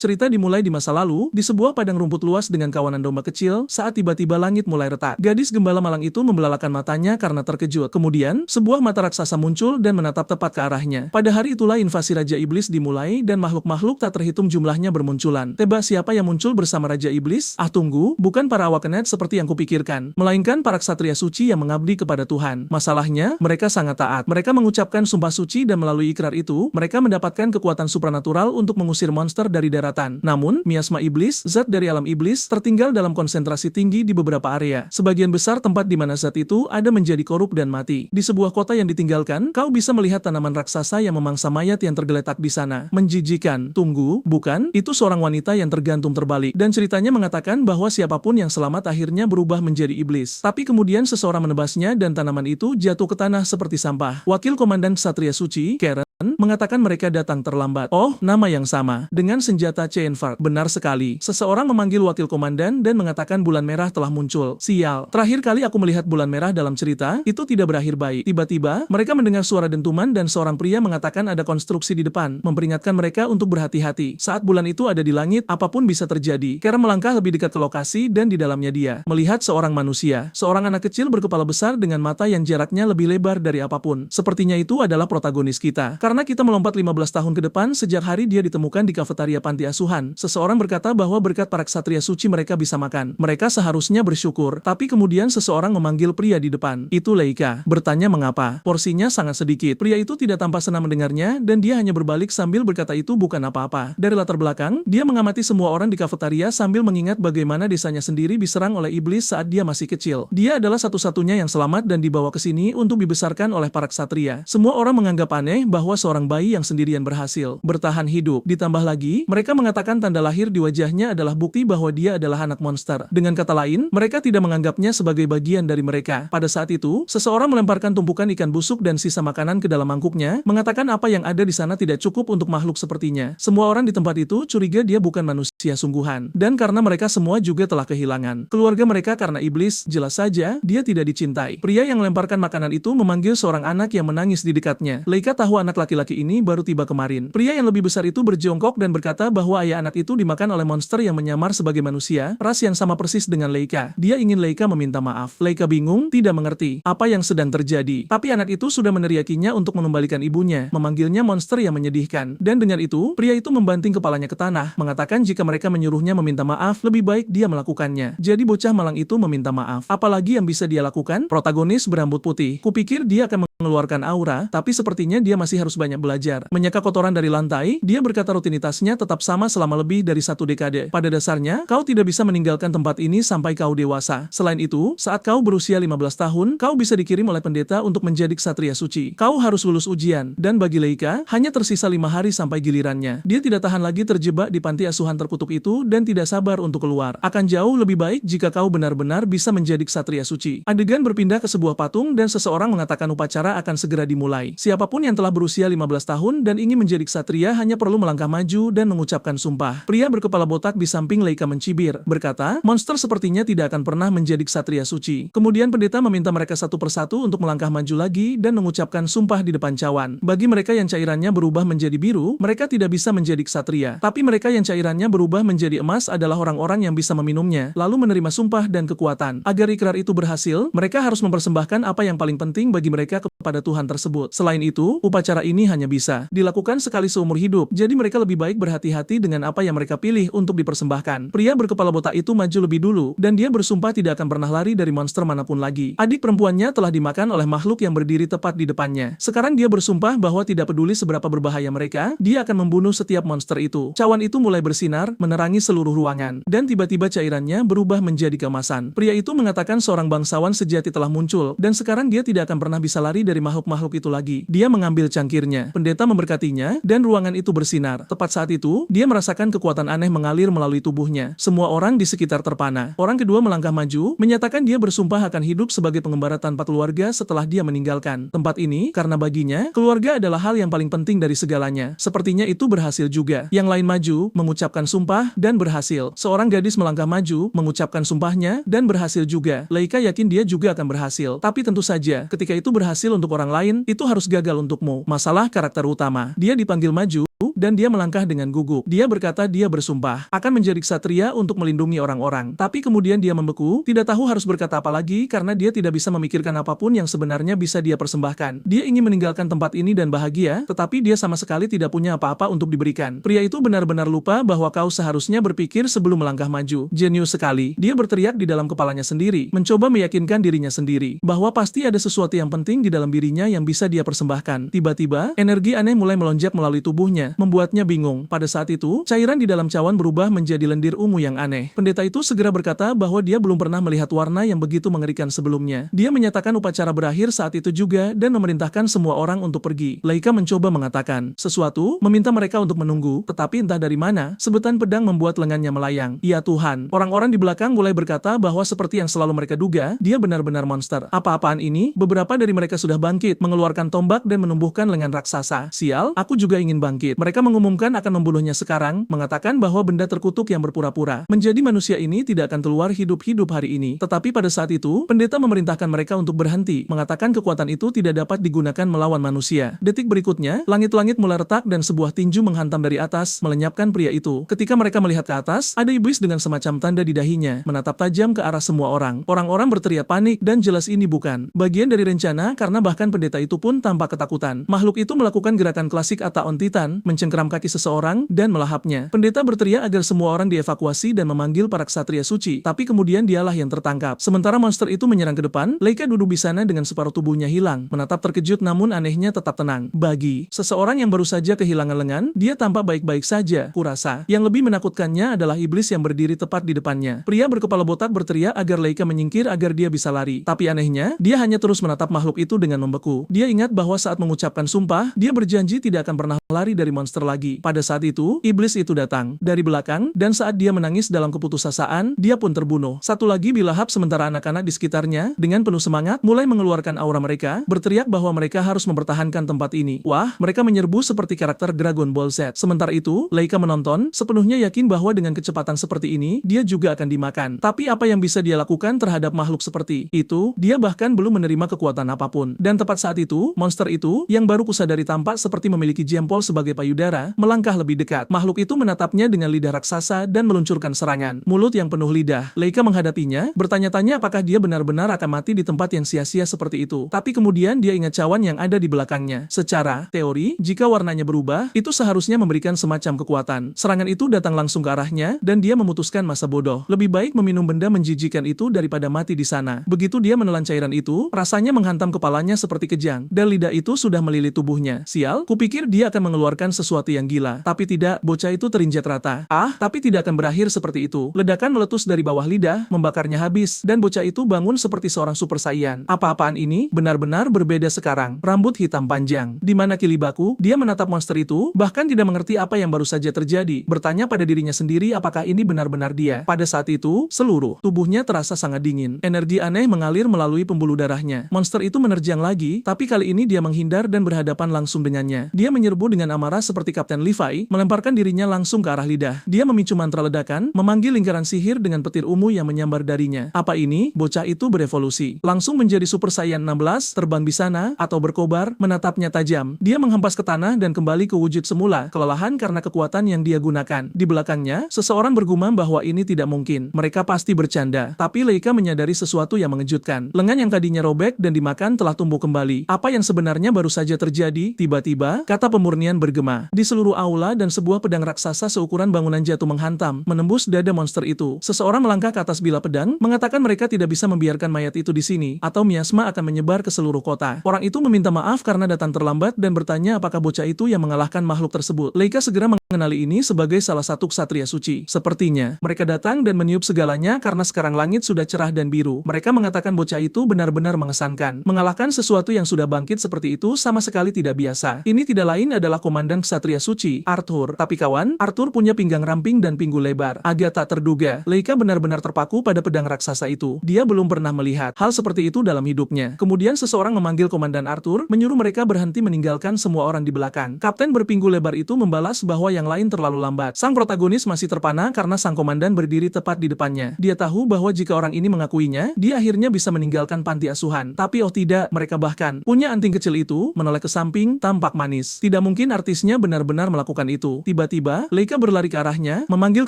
Cerita dimulai di masa lalu, di sebuah padang rumput luas dengan kawanan domba kecil, saat tiba-tiba langit mulai retak. Gadis gembala malang itu membelalakan matanya karena terkejut. Kemudian, sebuah mata raksasa muncul dan menatap tepat ke arahnya. Pada hari itulah invasi Raja Iblis dimulai dan makhluk-makhluk tak terhitung jumlahnya bermunculan. Tebak siapa yang muncul bersama Raja Iblis? Ah tunggu, bukan para awakenet seperti yang kupikirkan, melainkan para ksatria suci yang mengabdi kepada Tuhan. Masalahnya, mereka sangat taat. Mereka mengucapkan sumpah suci dan melalui ikrar itu, mereka mendapatkan kekuatan supranatural untuk mengusir monster dari daratan. Namun, miasma iblis, zat dari alam iblis, tertinggal dalam konsentrasi tinggi di beberapa area. Sebagian besar tempat di mana zat itu ada menjadi korup dan mati. Di sebuah kota yang ditinggalkan, kau bisa melihat tanaman raksasa yang memangsa mayat yang tergeletak di sana. Menjijikan. Tunggu, bukan? Itu seorang wanita yang tergantung terbalik. Dan ceritanya mengatakan bahwa siapapun yang selamat akhirnya berubah menjadi iblis. Tapi kemudian seseorang menebasnya dan tanaman itu jatuh ke tanah seperti sampah. Wakil Komandan Ksatria Suci, Karen, mengatakan mereka datang terlambat. Oh, nama yang sama. Dengan senjata Chainfart. Benar sekali. Seseorang memanggil wakil komandan dan mengatakan bulan merah telah muncul. Sial. Terakhir kali aku melihat bulan merah dalam cerita, itu tidak berakhir baik. Tiba-tiba, mereka mendengar suara dentuman dan seorang pria mengatakan ada konstruksi di depan, memperingatkan mereka untuk berhati-hati. Saat bulan itu ada di langit, apapun bisa terjadi. Karen melangkah lebih dekat ke lokasi dan di dalamnya dia melihat seorang manusia. Seorang anak kecil berkepala besar dengan mata yang jaraknya lebih lebar dari apapun. Sepertinya itu adalah protagonis kita. Karena kita melompat 15 tahun ke depan sejak hari dia ditemukan di kafetaria panti asuhan. Seseorang berkata bahwa berkat para ksatria suci mereka bisa makan. Mereka seharusnya bersyukur. Tapi kemudian seseorang memanggil pria di depan. Itu Leika. Bertanya mengapa. Porsinya sangat sedikit. Pria itu tidak tampak senang mendengarnya dan dia hanya berbalik sambil berkata itu bukan apa-apa. Dari latar belakang, dia mengamati semua orang di kafetaria sambil mengingat bagaimana desanya sendiri diserang oleh iblis saat dia masih kecil. Dia adalah satu-satunya yang selamat dan dibawa ke sini untuk dibesarkan oleh para ksatria. Semua orang menganggap aneh bahwa seorang bayi yang sendirian berhasil bertahan hidup. Ditambah lagi, mereka mengatakan tanda lahir di wajahnya adalah bukti bahwa dia adalah anak monster. Dengan kata lain, mereka tidak menganggapnya sebagai bagian dari mereka. Pada saat itu, seseorang melemparkan tumpukan ikan busuk dan sisa makanan ke dalam mangkuknya, mengatakan apa yang ada di sana tidak cukup untuk makhluk sepertinya. Semua orang di tempat itu curiga dia bukan manusia sungguhan. Dan karena mereka semua juga telah kehilangan keluarga mereka karena iblis, jelas saja dia tidak dicintai. Pria yang melemparkan makanan itu memanggil seorang anak yang menangis di dekatnya. Leika tahu anak laki-laki ini baru tiba kemarin. Pria yang lebih besar itu berjongkok dan berkata bahwa ayah anak itu dimakan oleh monster yang menyamar sebagai manusia, ras yang sama persis dengan Leika. Dia ingin Leika meminta maaf. Leika bingung, tidak mengerti apa yang sedang terjadi. Tapi anak itu sudah meneriakinya untuk mengembalikan ibunya, memanggilnya monster yang menyedihkan. Dan dengan itu, pria itu membanting kepalanya ke tanah, mengatakan jika mereka menyuruhnya meminta maaf, lebih baik dia melakukannya. Jadi bocah malang itu meminta maaf. Apalagi yang bisa dia lakukan? Protagonis berambut putih. Kupikir dia akan mengeluarkan aura, tapi sepertinya dia masih harus banyak belajar. Menyeka kotoran dari lantai, dia berkata rutinitasnya tetap sama selama lebih dari 1 dekade. Pada dasarnya, kau tidak bisa meninggalkan tempat ini sampai kau dewasa. Selain itu, saat kau berusia 15 tahun, kau bisa dikirim oleh pendeta untuk menjadi ksatria suci. Kau harus lulus ujian, dan bagi Leika, hanya tersisa 5 hari sampai gilirannya. Dia tidak tahan lagi terjebak di panti asuhan terkutuk itu dan tidak sabar untuk keluar. Akan jauh lebih baik jika kau benar-benar bisa menjadi ksatria suci. Adegan berpindah ke sebuah patung dan seseorang mengatakan upacara akan segera dimulai. Siapapun yang telah berusia 15 tahun dan ingin menjadi ksatria hanya perlu melangkah maju dan mengucapkan sumpah. Pria berkepala botak di samping Leika mencibir, berkata, monster sepertinya tidak akan pernah menjadi ksatria suci. Kemudian pendeta meminta mereka satu persatu untuk melangkah maju lagi dan mengucapkan sumpah di depan cawan. Bagi mereka yang cairannya berubah menjadi biru, mereka tidak bisa menjadi ksatria. Tapi mereka yang cairannya berubah menjadi emas adalah orang-orang yang bisa meminumnya, lalu menerima sumpah dan kekuatan. Agar ikrar itu berhasil, mereka harus mempersembahkan apa yang paling penting bagi mereka kepada Tuhan tersebut. Selain itu, upacara ini hanya bisa dilakukan sekali seumur hidup, jadi mereka lebih baik berhati-hati dengan apa yang mereka pilih untuk dipersembahkan. Pria berkepala botak itu maju lebih dulu, dan dia bersumpah tidak akan pernah lari dari monster manapun lagi. Adik perempuannya telah dimakan oleh makhluk yang berdiri tepat di depannya. Sekarang dia bersumpah bahwa tidak peduli seberapa berbahaya mereka, dia akan membunuh setiap monster itu. Cawan itu mulai bersinar, menerangi seluruh ruangan, dan tiba-tiba cairannya berubah menjadi keemasan. Pria itu mengatakan seorang bangsawan sejati telah muncul, dan sekarang dia tidak akan pernah bisa lari dari makhluk-makhluk itu lagi. Dia mengambil cangkirnya. Pendeta memberkatinya, dan ruangan itu bersinar. Tepat saat itu, dia merasakan kekuatan aneh mengalir melalui tubuhnya. Semua orang di sekitar terpana. Orang kedua melangkah maju, menyatakan dia bersumpah akan hidup sebagai pengembara tanpa keluarga setelah dia meninggalkan tempat ini, karena baginya, keluarga adalah hal yang paling penting dari segalanya. Sepertinya itu berhasil juga. Yang lain maju, mengucapkan sumpah, dan berhasil. Seorang gadis melangkah maju, mengucapkan sumpahnya, dan berhasil juga. Leika yakin dia juga akan berhasil. Tapi tentu saja, ketika itu berhasil untuk orang lain, itu harus gagal untukmu. Masalah karakter utama. Dia dipanggil maju, dan dia melangkah dengan gugup. Dia berkata dia bersumpah akan menjadi ksatria untuk melindungi orang-orang. Tapi kemudian dia membeku, tidak tahu harus berkata apa lagi karena dia tidak bisa memikirkan apapun yang sebenarnya bisa dia persembahkan. Dia ingin meninggalkan tempat ini dan bahagia, tetapi dia sama sekali tidak punya apa-apa untuk diberikan. Pria itu benar-benar lupa bahwa kau seharusnya berpikir sebelum melangkah maju. Jenius sekali. Dia berteriak di dalam kepalanya sendiri, mencoba meyakinkan dirinya sendiri bahwa pasti ada sesuatu yang penting di dalam dirinya yang bisa dia persembahkan. Tiba-tiba, energi aneh mulai melonjak melalui tubuhnya, membuatnya bingung. Pada saat itu, cairan di dalam cawan berubah menjadi lendir ungu yang aneh. Pendeta itu segera berkata bahwa dia belum pernah melihat warna yang begitu mengerikan sebelumnya. Dia menyatakan upacara berakhir saat itu juga dan memerintahkan semua orang untuk pergi. Laika mencoba mengatakan sesuatu, meminta mereka untuk menunggu, tetapi entah dari mana, sebetan pedang membuat lengannya melayang. Ya Tuhan, orang-orang di belakang mulai berkata bahwa seperti yang selalu mereka duga, dia benar-benar monster. Apa-apaan ini? Beberapa dari mereka sudah bangkit, mengeluarkan tombak dan menumbuhkan lengan raksasa. Sial, aku juga ingin bangkit. Mereka mengumumkan akan membunuhnya sekarang, mengatakan bahwa benda terkutuk yang berpura-pura menjadi manusia ini tidak akan keluar hidup-hidup hari ini. Tetapi pada saat itu, pendeta memerintahkan mereka untuk berhenti, mengatakan kekuatan itu tidak dapat digunakan melawan manusia. Detik berikutnya, langit-langit mulai retak dan sebuah tinju menghantam dari atas, melenyapkan pria itu. Ketika mereka melihat ke atas, ada iblis dengan semacam tanda di dahinya, menatap tajam ke arah semua orang. Orang-orang berteriak panik dan jelas ini bukan bagian dari rencana karena bahkan pendeta itu pun tampak ketakutan. Makhluk itu melakukan gerakan klasik Attack on Titan, mencengkeram kaki seseorang dan melahapnya. Pendeta berteriak agar semua orang dievakuasi dan memanggil para ksatria suci, tapi kemudian dialah yang tertangkap. Sementara monster itu menyerang ke depan, Laika duduk di sana dengan separuh tubuhnya hilang, menatap terkejut namun anehnya tetap tenang. Bagi seseorang yang baru saja kehilangan lengan, dia tampak baik-baik saja. Kurasa, yang lebih menakutkannya adalah iblis yang berdiri tepat di depannya. Pria berkepala botak berteriak agar Laika menyingkir agar dia bisa lari. Tapi anehnya, dia hanya terus menatap makhluk itu dengan membeku. Dia ingat bahwa saat mengucapkan sumpah, dia berjanji tidak akan pernah lari dari monster lagi. Pada saat itu, iblis itu datang dari belakang, dan saat dia menangis dalam keputusasaan, dia pun terbunuh. Satu lagi bilahap sementara anak-anak di sekitarnya, dengan penuh semangat, mulai mengeluarkan aura mereka, berteriak bahwa mereka harus mempertahankan tempat ini. Wah, mereka menyerbu seperti karakter Dragon Ball Z. Sementara itu, Laika menonton, sepenuhnya yakin bahwa dengan kecepatan seperti ini, dia juga akan dimakan. Tapi apa yang bisa dia lakukan terhadap makhluk seperti itu? Dia bahkan belum menerima kekuatan apapun. Dan tepat saat itu, monster itu, yang baru kusadari tampak seperti memiliki jempol sebagai payudara, melangkah lebih dekat. Makhluk itu menatapnya dengan lidah raksasa dan meluncurkan serangan. Mulut yang penuh lidah. Laika menghadapinya, bertanya-tanya apakah dia benar-benar akan mati di tempat yang sia-sia seperti itu. Tapi kemudian dia ingat cawan yang ada di belakangnya. Secara teori, jika warnanya berubah, itu seharusnya memberikan semacam kekuatan. Serangan itu datang langsung ke arahnya, dan dia memutuskan masa bodoh. Lebih baik meminum benda menjijikan itu daripada mati di sana. Begitu dia menelan cairan itu, rasanya menghantam kepalanya seperti kejang, dan lidah itu sudah melilit tubuhnya. Sial, kupikir dia akan mengeluarkan sesuatu yang gila. Tapi tidak, bocah itu terinjak rata. Tapi tidak akan berakhir seperti itu. Ledakan meletus dari bawah lidah, membakarnya habis, dan bocah itu bangun seperti seorang super saiyan. Apa-apaan ini? Benar-benar berbeda sekarang. Rambut hitam panjang. Di mana Kilibaku? Dia menatap monster itu, bahkan tidak mengerti apa yang baru saja terjadi. Bertanya pada dirinya sendiri apakah ini benar-benar dia. Pada saat itu, seluruh tubuhnya terasa sangat dingin. Energi aneh mengalir melalui pembuluh darahnya. Monster itu menerjang lagi, tapi kali ini dia menghindar dan berhadapan langsung dengannya. Dia menyerbu dengan amarah seperti Kapten Levi, melemparkan dirinya langsung ke arah lidah. Dia memicu mantra ledakan, memanggil lingkaran sihir dengan petir ungu yang menyambar darinya. Apa ini? Bocah itu berevolusi. Langsung menjadi Super Saiyan 16, terbang di sana, atau berkobar, menatapnya tajam. Dia menghempas ke tanah dan kembali ke wujud semula, kelelahan karena kekuatan yang dia gunakan. Di belakangnya, seseorang bergumam bahwa ini tidak mungkin. Mereka pasti bercanda. Tapi Laika menyadari sesuatu yang mengejutkan. Lengan yang tadinya robek dan dimakan telah tumbuh kembali. Apa yang sebenarnya baru saja terjadi? Tiba-tiba, kata pemurnian bergema. Di seluruh aula dan sebuah pedang raksasa seukuran bangunan jatuh menghantam, menembus dada monster itu. Seseorang melangkah ke atas bilah pedang, mengatakan mereka tidak bisa membiarkan mayat itu di sini, atau miasma akan menyebar ke seluruh kota. Orang itu meminta maaf karena datang terlambat dan bertanya apakah bocah itu yang mengalahkan makhluk tersebut. Laika segera mengenali ini sebagai salah satu ksatria suci. Sepertinya, mereka datang dan meniup segalanya karena sekarang langit sudah cerah dan biru. Mereka mengatakan bocah itu benar-benar mengesankan. Mengalahkan sesuatu yang sudah bangkit seperti itu sama sekali tidak biasa. Ini tidak lain adalah komandan ksatria suci, Arthur. Tapi kawan, Arthur punya pinggang ramping dan pinggul lebar. Agak tak terduga, Laika benar-benar terpaku pada pedang raksasa itu. Dia belum pernah melihat hal seperti itu dalam hidupnya. Kemudian seseorang memanggil komandan Arthur, menyuruh mereka berhenti meninggalkan semua orang di belakang. Kapten berpinggul lebar itu membalas bahwa yang lain terlalu lambat. Sang protagonis masih terpana karena sang komandan berdiri tepat di depannya. Dia tahu bahwa jika orang ini mengakuinya, dia akhirnya bisa meninggalkan panti asuhan. Tapi oh tidak, mereka bahkan punya anting kecil itu menoleh ke samping, tampak manis. Tidak mungkin artisnya benar benar-benar melakukan itu. Tiba-tiba, Leika berlari ke arahnya, memanggil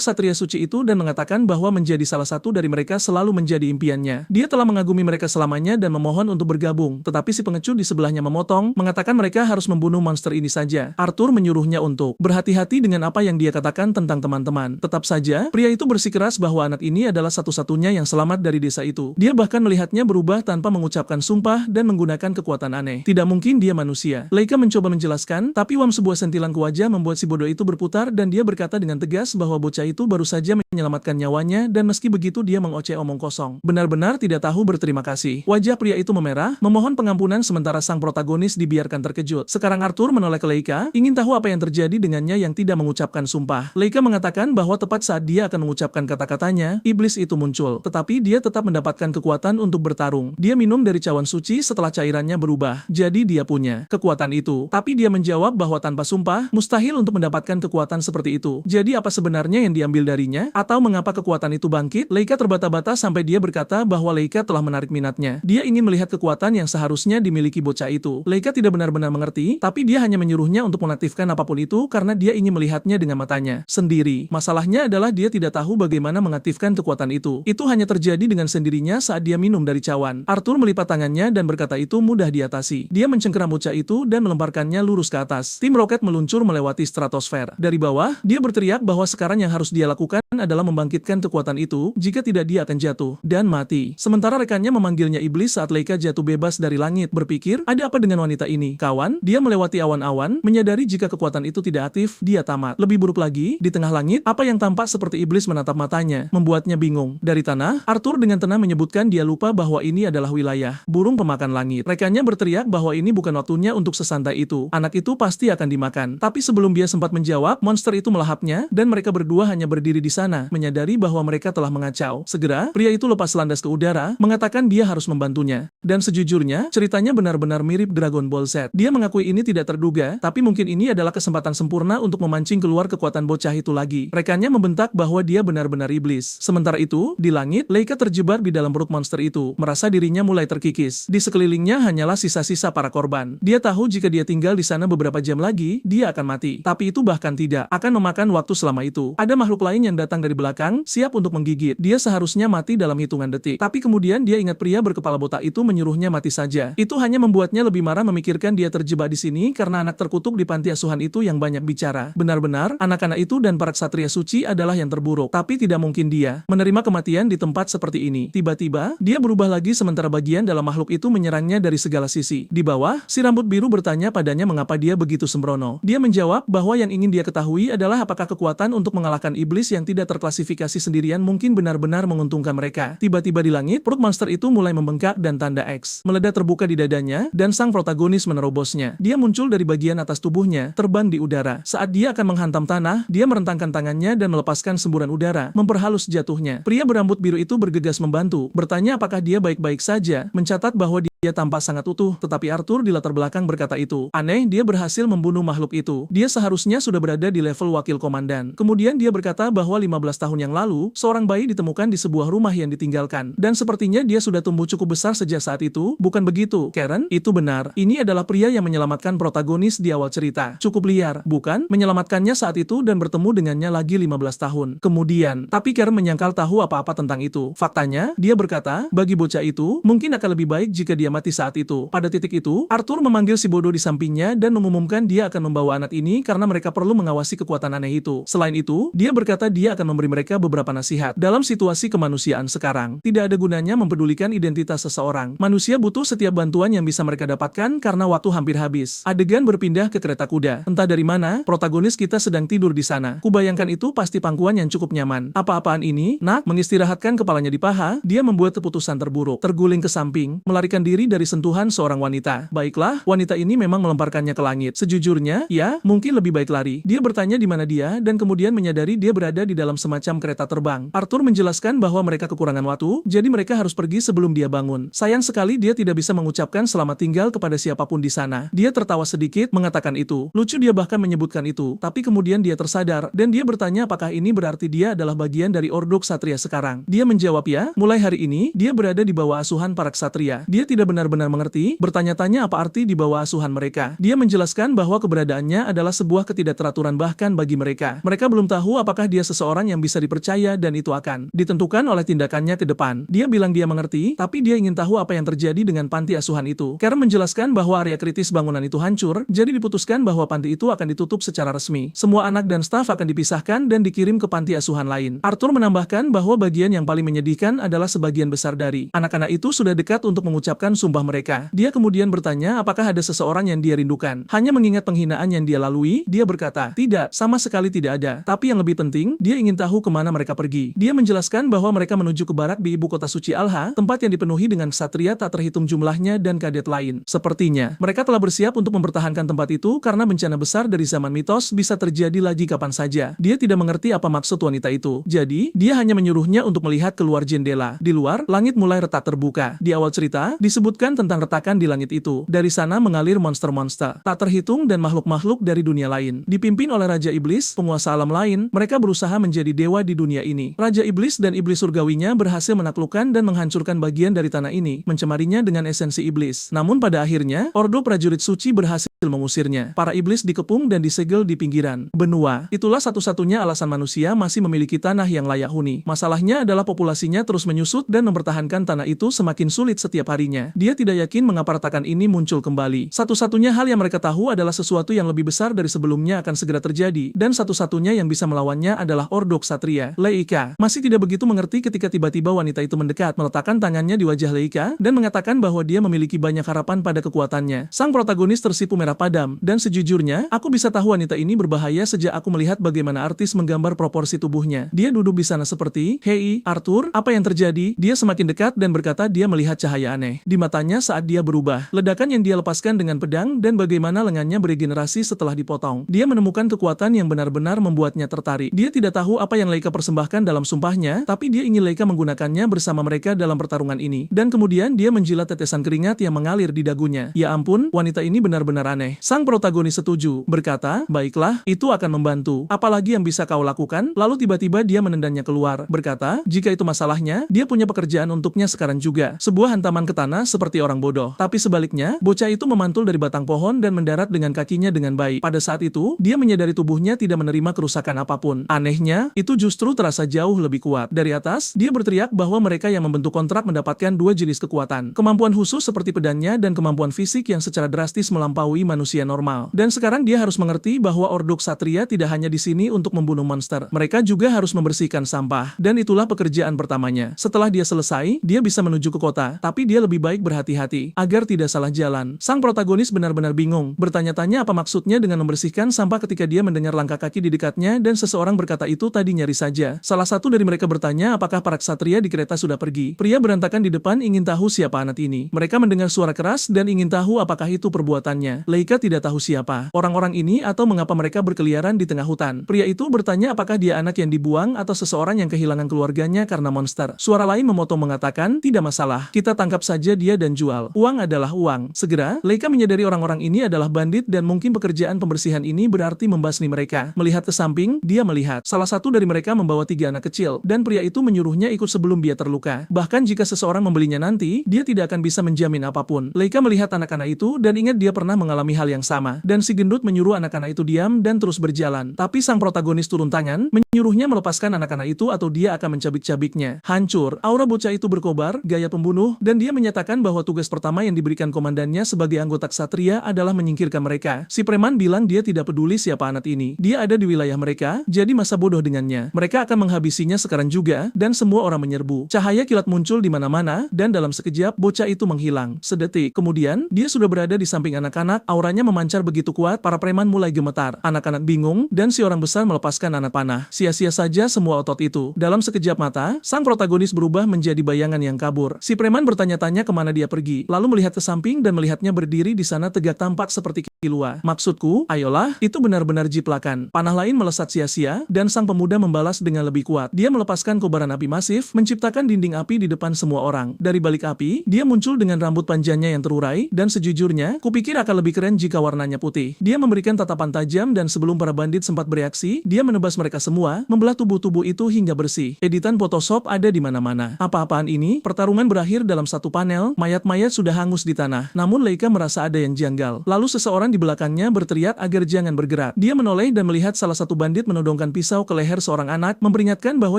ksatria suci itu dan mengatakan bahwa menjadi salah satu dari mereka selalu menjadi impiannya. Dia telah mengagumi mereka selamanya dan memohon untuk bergabung, tetapi si pengecut di sebelahnya memotong, mengatakan mereka harus membunuh monster ini saja. Arthur menyuruhnya untuk berhati-hati dengan apa yang dia katakan tentang teman-teman. Tetap saja, pria itu bersikeras bahwa anak ini adalah satu-satunya yang selamat dari desa itu. Dia bahkan melihatnya berubah tanpa mengucapkan sumpah dan menggunakan kekuatan aneh. Tidak mungkin dia manusia. Leika mencoba menjelaskan, tapi sebuah sentilan ke wajah membuat si bodoh itu berputar dan dia berkata dengan tegas bahwa bocah itu baru saja menyelamatkan nyawanya dan meski begitu dia mengoceh omong kosong. Benar-benar tidak tahu berterima kasih. Wajah pria itu memerah, memohon pengampunan sementara sang protagonis dibiarkan terkejut. Sekarang Arthur menoleh ke Leika, ingin tahu apa yang terjadi dengannya yang tidak mengucapkan sumpah. Leika mengatakan bahwa tepat saat dia akan mengucapkan kata-katanya, iblis itu muncul. Tetapi dia tetap mendapatkan kekuatan untuk bertarung. Dia minum dari cawan suci setelah cairannya berubah. Jadi dia punya kekuatan itu. Tapi dia menjawab bahwa tanpa sumpah, mustahil untuk mendapatkan kekuatan seperti itu. Jadi apa sebenarnya yang diambil darinya? Atau mengapa kekuatan itu bangkit? Leika terbata-bata sampai dia berkata bahwa Leika telah menarik minatnya. Dia ingin melihat kekuatan yang seharusnya dimiliki bocah itu. Leika tidak benar-benar mengerti, tapi dia hanya menyuruhnya untuk mengaktifkan apapun itu karena dia ingin melihatnya dengan matanya sendiri. Masalahnya adalah dia tidak tahu bagaimana mengaktifkan kekuatan itu. Itu hanya terjadi dengan sendirinya saat dia minum dari cawan. Arthur melipat tangannya dan berkata itu mudah diatasi. Dia mencengkeram bocah itu dan melemparkannya lurus ke atas. Tim roket meluncur melewati stratosfer. Dari bawah, dia berteriak bahwa sekarang yang harus dia lakukan adalah membangkitkan kekuatan itu, jika tidak dia akan jatuh dan mati. Sementara rekannya memanggilnya iblis saat Leika jatuh bebas dari langit, berpikir, ada apa dengan wanita ini? Kawan, dia melewati awan-awan, menyadari jika kekuatan itu tidak aktif, dia tamat. Lebih buruk lagi, di tengah langit, apa yang tampak seperti iblis menatap matanya, membuatnya bingung. Dari tanah, Arthur dengan tenang menyebutkan dia lupa bahwa ini adalah wilayah burung pemakan langit. Rekannya berteriak bahwa ini bukan waktunya untuk sesantai itu. Anak itu pasti akan dimakan. Tapi sebelum dia sempat menjawab, monster itu melahapnya, dan mereka berdua hanya berdiri di sana, menyadari bahwa mereka telah mengacau. Segera, pria itu lepas landas ke udara, mengatakan dia harus membantunya. Dan sejujurnya, ceritanya benar-benar mirip Dragon Ball Z. Dia mengakui ini tidak terduga, tapi mungkin ini adalah kesempatan sempurna untuk memancing keluar kekuatan bocah itu lagi. Rekannya membentak bahwa dia benar-benar iblis. Sementara itu, di langit, Leika terjebak di dalam perut monster itu, merasa dirinya mulai terkikis. Di sekelilingnya hanyalah sisa-sisa para korban. Dia tahu jika dia tinggal di sana beberapa jam lagi, dia akan mati. Tapi itu bahkan tidak akan memakan waktu selama itu. Ada makhluk lain yang datang dari belakang, siap untuk menggigit. Dia seharusnya mati dalam hitungan detik. Tapi kemudian dia ingat pria berkepala botak itu menyuruhnya mati saja. Itu hanya membuatnya lebih marah memikirkan dia terjebak di sini karena anak terkutuk di panti asuhan itu yang banyak bicara. Benar-benar, anak-anak itu dan para ksatria suci adalah yang terburuk. Tapi tidak mungkin dia menerima kematian di tempat seperti ini. Tiba-tiba, dia berubah lagi sementara bagian dalam makhluk itu menyerangnya dari segala sisi. Di bawah, si rambut biru bertanya padanya mengapa dia begitu sembrono. Dia menjawab bahwa yang ingin dia ketahui adalah apakah kekuatan untuk mengalahkan iblis yang tidak terklasifikasi sendirian mungkin benar-benar menguntungkan mereka. Tiba-tiba di langit, perut monster itu mulai membengkak dan tanda X meledak terbuka di dadanya, dan sang protagonis menerobosnya. Dia muncul dari bagian atas tubuhnya, terbang di udara. Saat dia akan menghantam tanah, dia merentangkan tangannya dan melepaskan semburan udara, memperhalus jatuhnya. Pria berambut biru itu bergegas membantu, bertanya apakah dia baik-baik saja, mencatat bahwa dia tampak sangat utuh, tetapi Arthur di latar belakang berkata itu aneh, dia berhasil membunuh makhluk itu. Dia seharusnya sudah berada di level wakil komandan. Kemudian dia berkata bahwa 15 tahun yang lalu, seorang bayi ditemukan di sebuah rumah yang ditinggalkan. Dan sepertinya dia sudah tumbuh cukup besar sejak saat itu, bukan begitu, Karen? Itu benar. Ini adalah pria yang menyelamatkan protagonis di awal cerita. Cukup liar, bukan? Menyelamatkannya saat itu dan bertemu dengannya lagi 15 tahun. Kemudian, tapi Karen menyangkal tahu apa-apa tentang itu. Faktanya, dia berkata, bagi bocah itu, mungkin akan lebih baik jika dia mati saat itu. Pada titik itu, Arthur memanggil si bodoh di sampingnya dan mengumumkan dia akan membawa anak ini karena mereka perlu mengawasi kekuatan aneh itu. Selain itu, dia berkata dia akan memberi mereka beberapa nasihat. Dalam situasi kemanusiaan sekarang, tidak ada gunanya mempedulikan identitas seseorang. Manusia butuh setiap bantuan yang bisa mereka dapatkan karena waktu hampir habis. Adegan berpindah ke kereta kuda. Entah dari mana, protagonis kita sedang tidur di sana. Kubayangkan itu pasti pangkuan yang cukup nyaman. Apa-apaan ini, nak? Mengistirahatkan kepalanya di paha, dia membuat keputusan terburuk. Terguling ke samping, melarikan diri dari sentuhan seorang wanita. Baiklah, wanita ini memang melemparkannya ke langit. Sejujurnya, ya, mungkin lebih baik lari. Dia bertanya di mana dia, dan kemudian menyadari dia berada di dalam semacam kereta terbang. Arthur menjelaskan bahwa mereka kekurangan waktu, jadi mereka harus pergi sebelum dia bangun. Sayang sekali dia tidak bisa mengucapkan selamat tinggal kepada siapapun di sana. Dia tertawa sedikit, mengatakan itu. Lucu dia bahkan menyebutkan itu, tapi kemudian dia tersadar, dan dia bertanya apakah ini berarti dia adalah bagian dari Ordo Ksatria sekarang. Dia menjawab ya, mulai hari ini, dia berada di bawah asuhan para ksatria. Dia tidak benar-benar mengerti, bertanya-tanya apa arti di bawah asuhan mereka. Dia menjelaskan bahwa keberadaannya adalah sebuah ketidakteraturan bahkan bagi mereka. Mereka belum tahu apakah dia seseorang yang bisa dipercaya dan itu akan ditentukan oleh tindakannya ke depan. Dia bilang dia mengerti, tapi dia ingin tahu apa yang terjadi dengan panti asuhan itu. Karen menjelaskan bahwa area kritis bangunan itu hancur, jadi diputuskan bahwa panti itu akan ditutup secara resmi. Semua anak dan staf akan dipisahkan dan dikirim ke panti asuhan lain. Arthur menambahkan bahwa bagian yang paling menyedihkan adalah sebagian besar dari anak-anak itu sudah dekat untuk mengucapkan sumpah mereka. Dia kemudian bertanya apakah ada seseorang yang dia rindukan. Hanya mengingat penghinaan yang dia lalui, dia berkata, tidak, sama sekali tidak ada. Tapi yang lebih penting, dia ingin tahu kemana mereka pergi. Dia menjelaskan bahwa mereka menuju ke barat di ibu kota suci Alha, tempat yang dipenuhi dengan ksatria tak terhitung jumlahnya dan kadet lain. Sepertinya, mereka telah bersiap untuk mempertahankan tempat itu karena bencana besar dari zaman mitos bisa terjadi lagi kapan saja. Dia tidak mengerti apa maksud wanita itu. Jadi, dia hanya menyuruhnya untuk melihat keluar jendela. Di luar, langit mulai retak terbuka. Di awal cerita, disebutkan tentang retakan di langit itu. Dari sana mengalir monster-monster tak terhitung dan makhluk-makhluk dari dunia lain. Dipimpin oleh Raja Iblis, penguasa alam lain, mereka berusaha menjadi dewa di dunia ini. Raja Iblis dan Iblis surgawinya berhasil menaklukkan dan menghancurkan bagian dari tanah ini, mencemarinya dengan esensi iblis. Namun pada akhirnya, ordo prajurit suci berhasil mengusirnya. Para iblis dikepung dan disegel di pinggiran benua. Itulah satu-satunya alasan manusia masih memiliki tanah yang layak huni. Masalahnya adalah populasinya terus menyusut dan mempertahankan tanah itu semakin sulit setiap harinya. Dia tidak yakin mengapa retakan ini muncul kembali. Satu-satunya hal yang mereka tahu adalah sesuatu yang lebih besar dari sebelumnya akan segera terjadi, dan satu-satunya yang bisa melawannya adalah ordo ksatria. Leika masih tidak begitu mengerti ketika tiba-tiba wanita itu mendekat, meletakkan tangannya di wajah Leika, dan mengatakan bahwa dia memiliki banyak harapan pada kekuatannya. Sang protagonis tersipu merah padam, dan sejujurnya, aku bisa tahu wanita ini berbahaya sejak aku melihat bagaimana artis menggambar proporsi tubuhnya. Dia duduk di sana seperti, "Hei, Arthur, apa yang terjadi?" Dia semakin dekat dan berkata dia melihat cahaya aneh di matanya saat dia berubah. Ledakan yang dia lepaskan dengan pedang dan bagaimana lengannya beregenerasi setelah dipotong. Dia menemukan kekuatan yang benar-benar membuatnya tertarik. Dia tidak tahu apa yang Leika persembahkan dalam sumpahnya, tapi dia ingin Leika menggunakannya bersama mereka dalam pertarungan ini. Dan kemudian dia menjilat tetesan keringat yang mengalir di dagunya. Ya ampun, wanita ini benar-benar aneh. Sang protagonis setuju, berkata, "Baiklah, itu akan membantu. Apalagi yang bisa kau lakukan?" Lalu tiba-tiba dia menendangnya keluar, berkata, "Jika itu masalahnya, dia punya pekerjaan untuknya sekarang juga." Sebuah hantaman ke tanah seperti orang bodoh. Tapi sebaliknya, bocah itu memantul dari batang pohon dan mendarat dengan kakinya dengan baik. Pada saat itu, dia menyadari tubuhnya tidak menerima kerusakan apapun. Anehnya, itu justru terasa jauh lebih kuat. Dari atas, dia berteriak bahwa mereka yang membentuk kontrak mendapatkan dua jenis kekuatan. Kemampuan khusus seperti pedangnya dan kemampuan fisik yang secara drastis melampaui manusia normal. Dan sekarang dia harus mengerti bahwa ordo ksatria tidak hanya di sini untuk membunuh monster. Mereka juga harus membersihkan sampah. Dan itulah pekerjaan pertamanya. Setelah dia selesai, dia bisa menuju ke kota. Tapi dia lebih baik berhati-hati, agar tidak salah jalan. Sang protagonis benar-benar bingung. Bertanya-tanya apa maksudnya dengan membersihkan sampah ketika dia mendengar langkah kaki di dekatnya dan seseorang berkata itu tadi nyaris saja. Salah satu dari mereka bertanya apakah para ksatria di kereta sudah pergi. Pria berantakan di depan ingin tahu siapa anak ini. Mereka mendengar suara keras dan ingin tahu apakah itu perbuatannya. Leika tidak tahu siapa orang-orang ini atau mengapa mereka berkeliaran di tengah hutan. Pria itu bertanya apakah dia anak yang dibuang atau seseorang yang kehilangan keluarganya karena monster. Suara lain memotong mengatakan, "Tidak masalah, kita tangkap saja dia dan jual. Uang adalah uang." Segera, Leika menyadari orang-orang ini adalah bandit dan mungkin pekerjaan pembersihan ini berarti membasmi mereka. Melihat ke samping, dia melihat salah satu dari mereka membawa 3 anak kecil, dan pria itu menyuruhnya ikut sebelum dia terluka. Bahkan jika seseorang membelinya nanti, dia tidak akan bisa menjamin apapun. Leika melihat anak-anak itu dan ingat dia pernah mengalami hal yang sama. Dan si gendut menyuruh anak-anak itu diam dan terus berjalan. Tapi sang protagonis turun tangan, menyuruhnya melepaskan anak-anak itu atau dia akan mencabik-cabiknya. Hancur, aura bocah itu berkobar, gaya pembunuh, dan dia menyatakan bahwa tugas pertama yang diberikan komandannya sebagai anggota ksatria adalah menyingkirkan mereka. Si preman bilang dia tidak peduli siapa anak ini. Dia ada di wilayah mereka, jadi masa bodoh dengannya. Mereka akan menghabisinya sekarang juga, dan semua orang menyerbu. Cahaya kilat muncul di mana-mana, dan dalam sekejap, bocah itu menghilang. Sedetik kemudian, dia sudah berada di samping anak-anak, auranya memancar begitu kuat, para preman mulai gemetar. Anak-anak bingung, dan si orang besar melepaskan anak panah. Sia-sia saja semua otot itu. Dalam sekejap mata, sang protagonis berubah menjadi bayangan yang kabur. Si preman bertanya-tanya kemana dia pergi, lalu melihat ke samping dan melihatnya berdiri di sana tegak tampak seperti kilua. "Maksudku, ayolah, itu benar-benar jiplakan." Panah lain melesat sia-sia, dan sang pemuda membalas dengan lebih kuat. Dia melepaskan kobaran api masif, menciptakan dinding api di depan semua orang. Dari balik api, dia muncul dengan rambut panjangnya yang terurai, dan sejujurnya, kupikir akan lebih keren jika warnanya putih. Dia memberikan tatapan tajam dan sebelum para bandit sempat bereaksi, dia menebas mereka semua, membelah tubuh-tubuh itu hingga bersih. Editan Photoshop ada di mana-mana. Apa-apaan ini? Pertarungan berakhir dalam satu panel, kecil, mayat-mayat sudah hangus di tanah. Namun Leika merasa ada yang janggal. Lalu seseorang di belakangnya berteriak agar jangan bergerak. Dia menoleh dan melihat salah satu bandit menodongkan pisau ke leher seorang anak, memperingatkan bahwa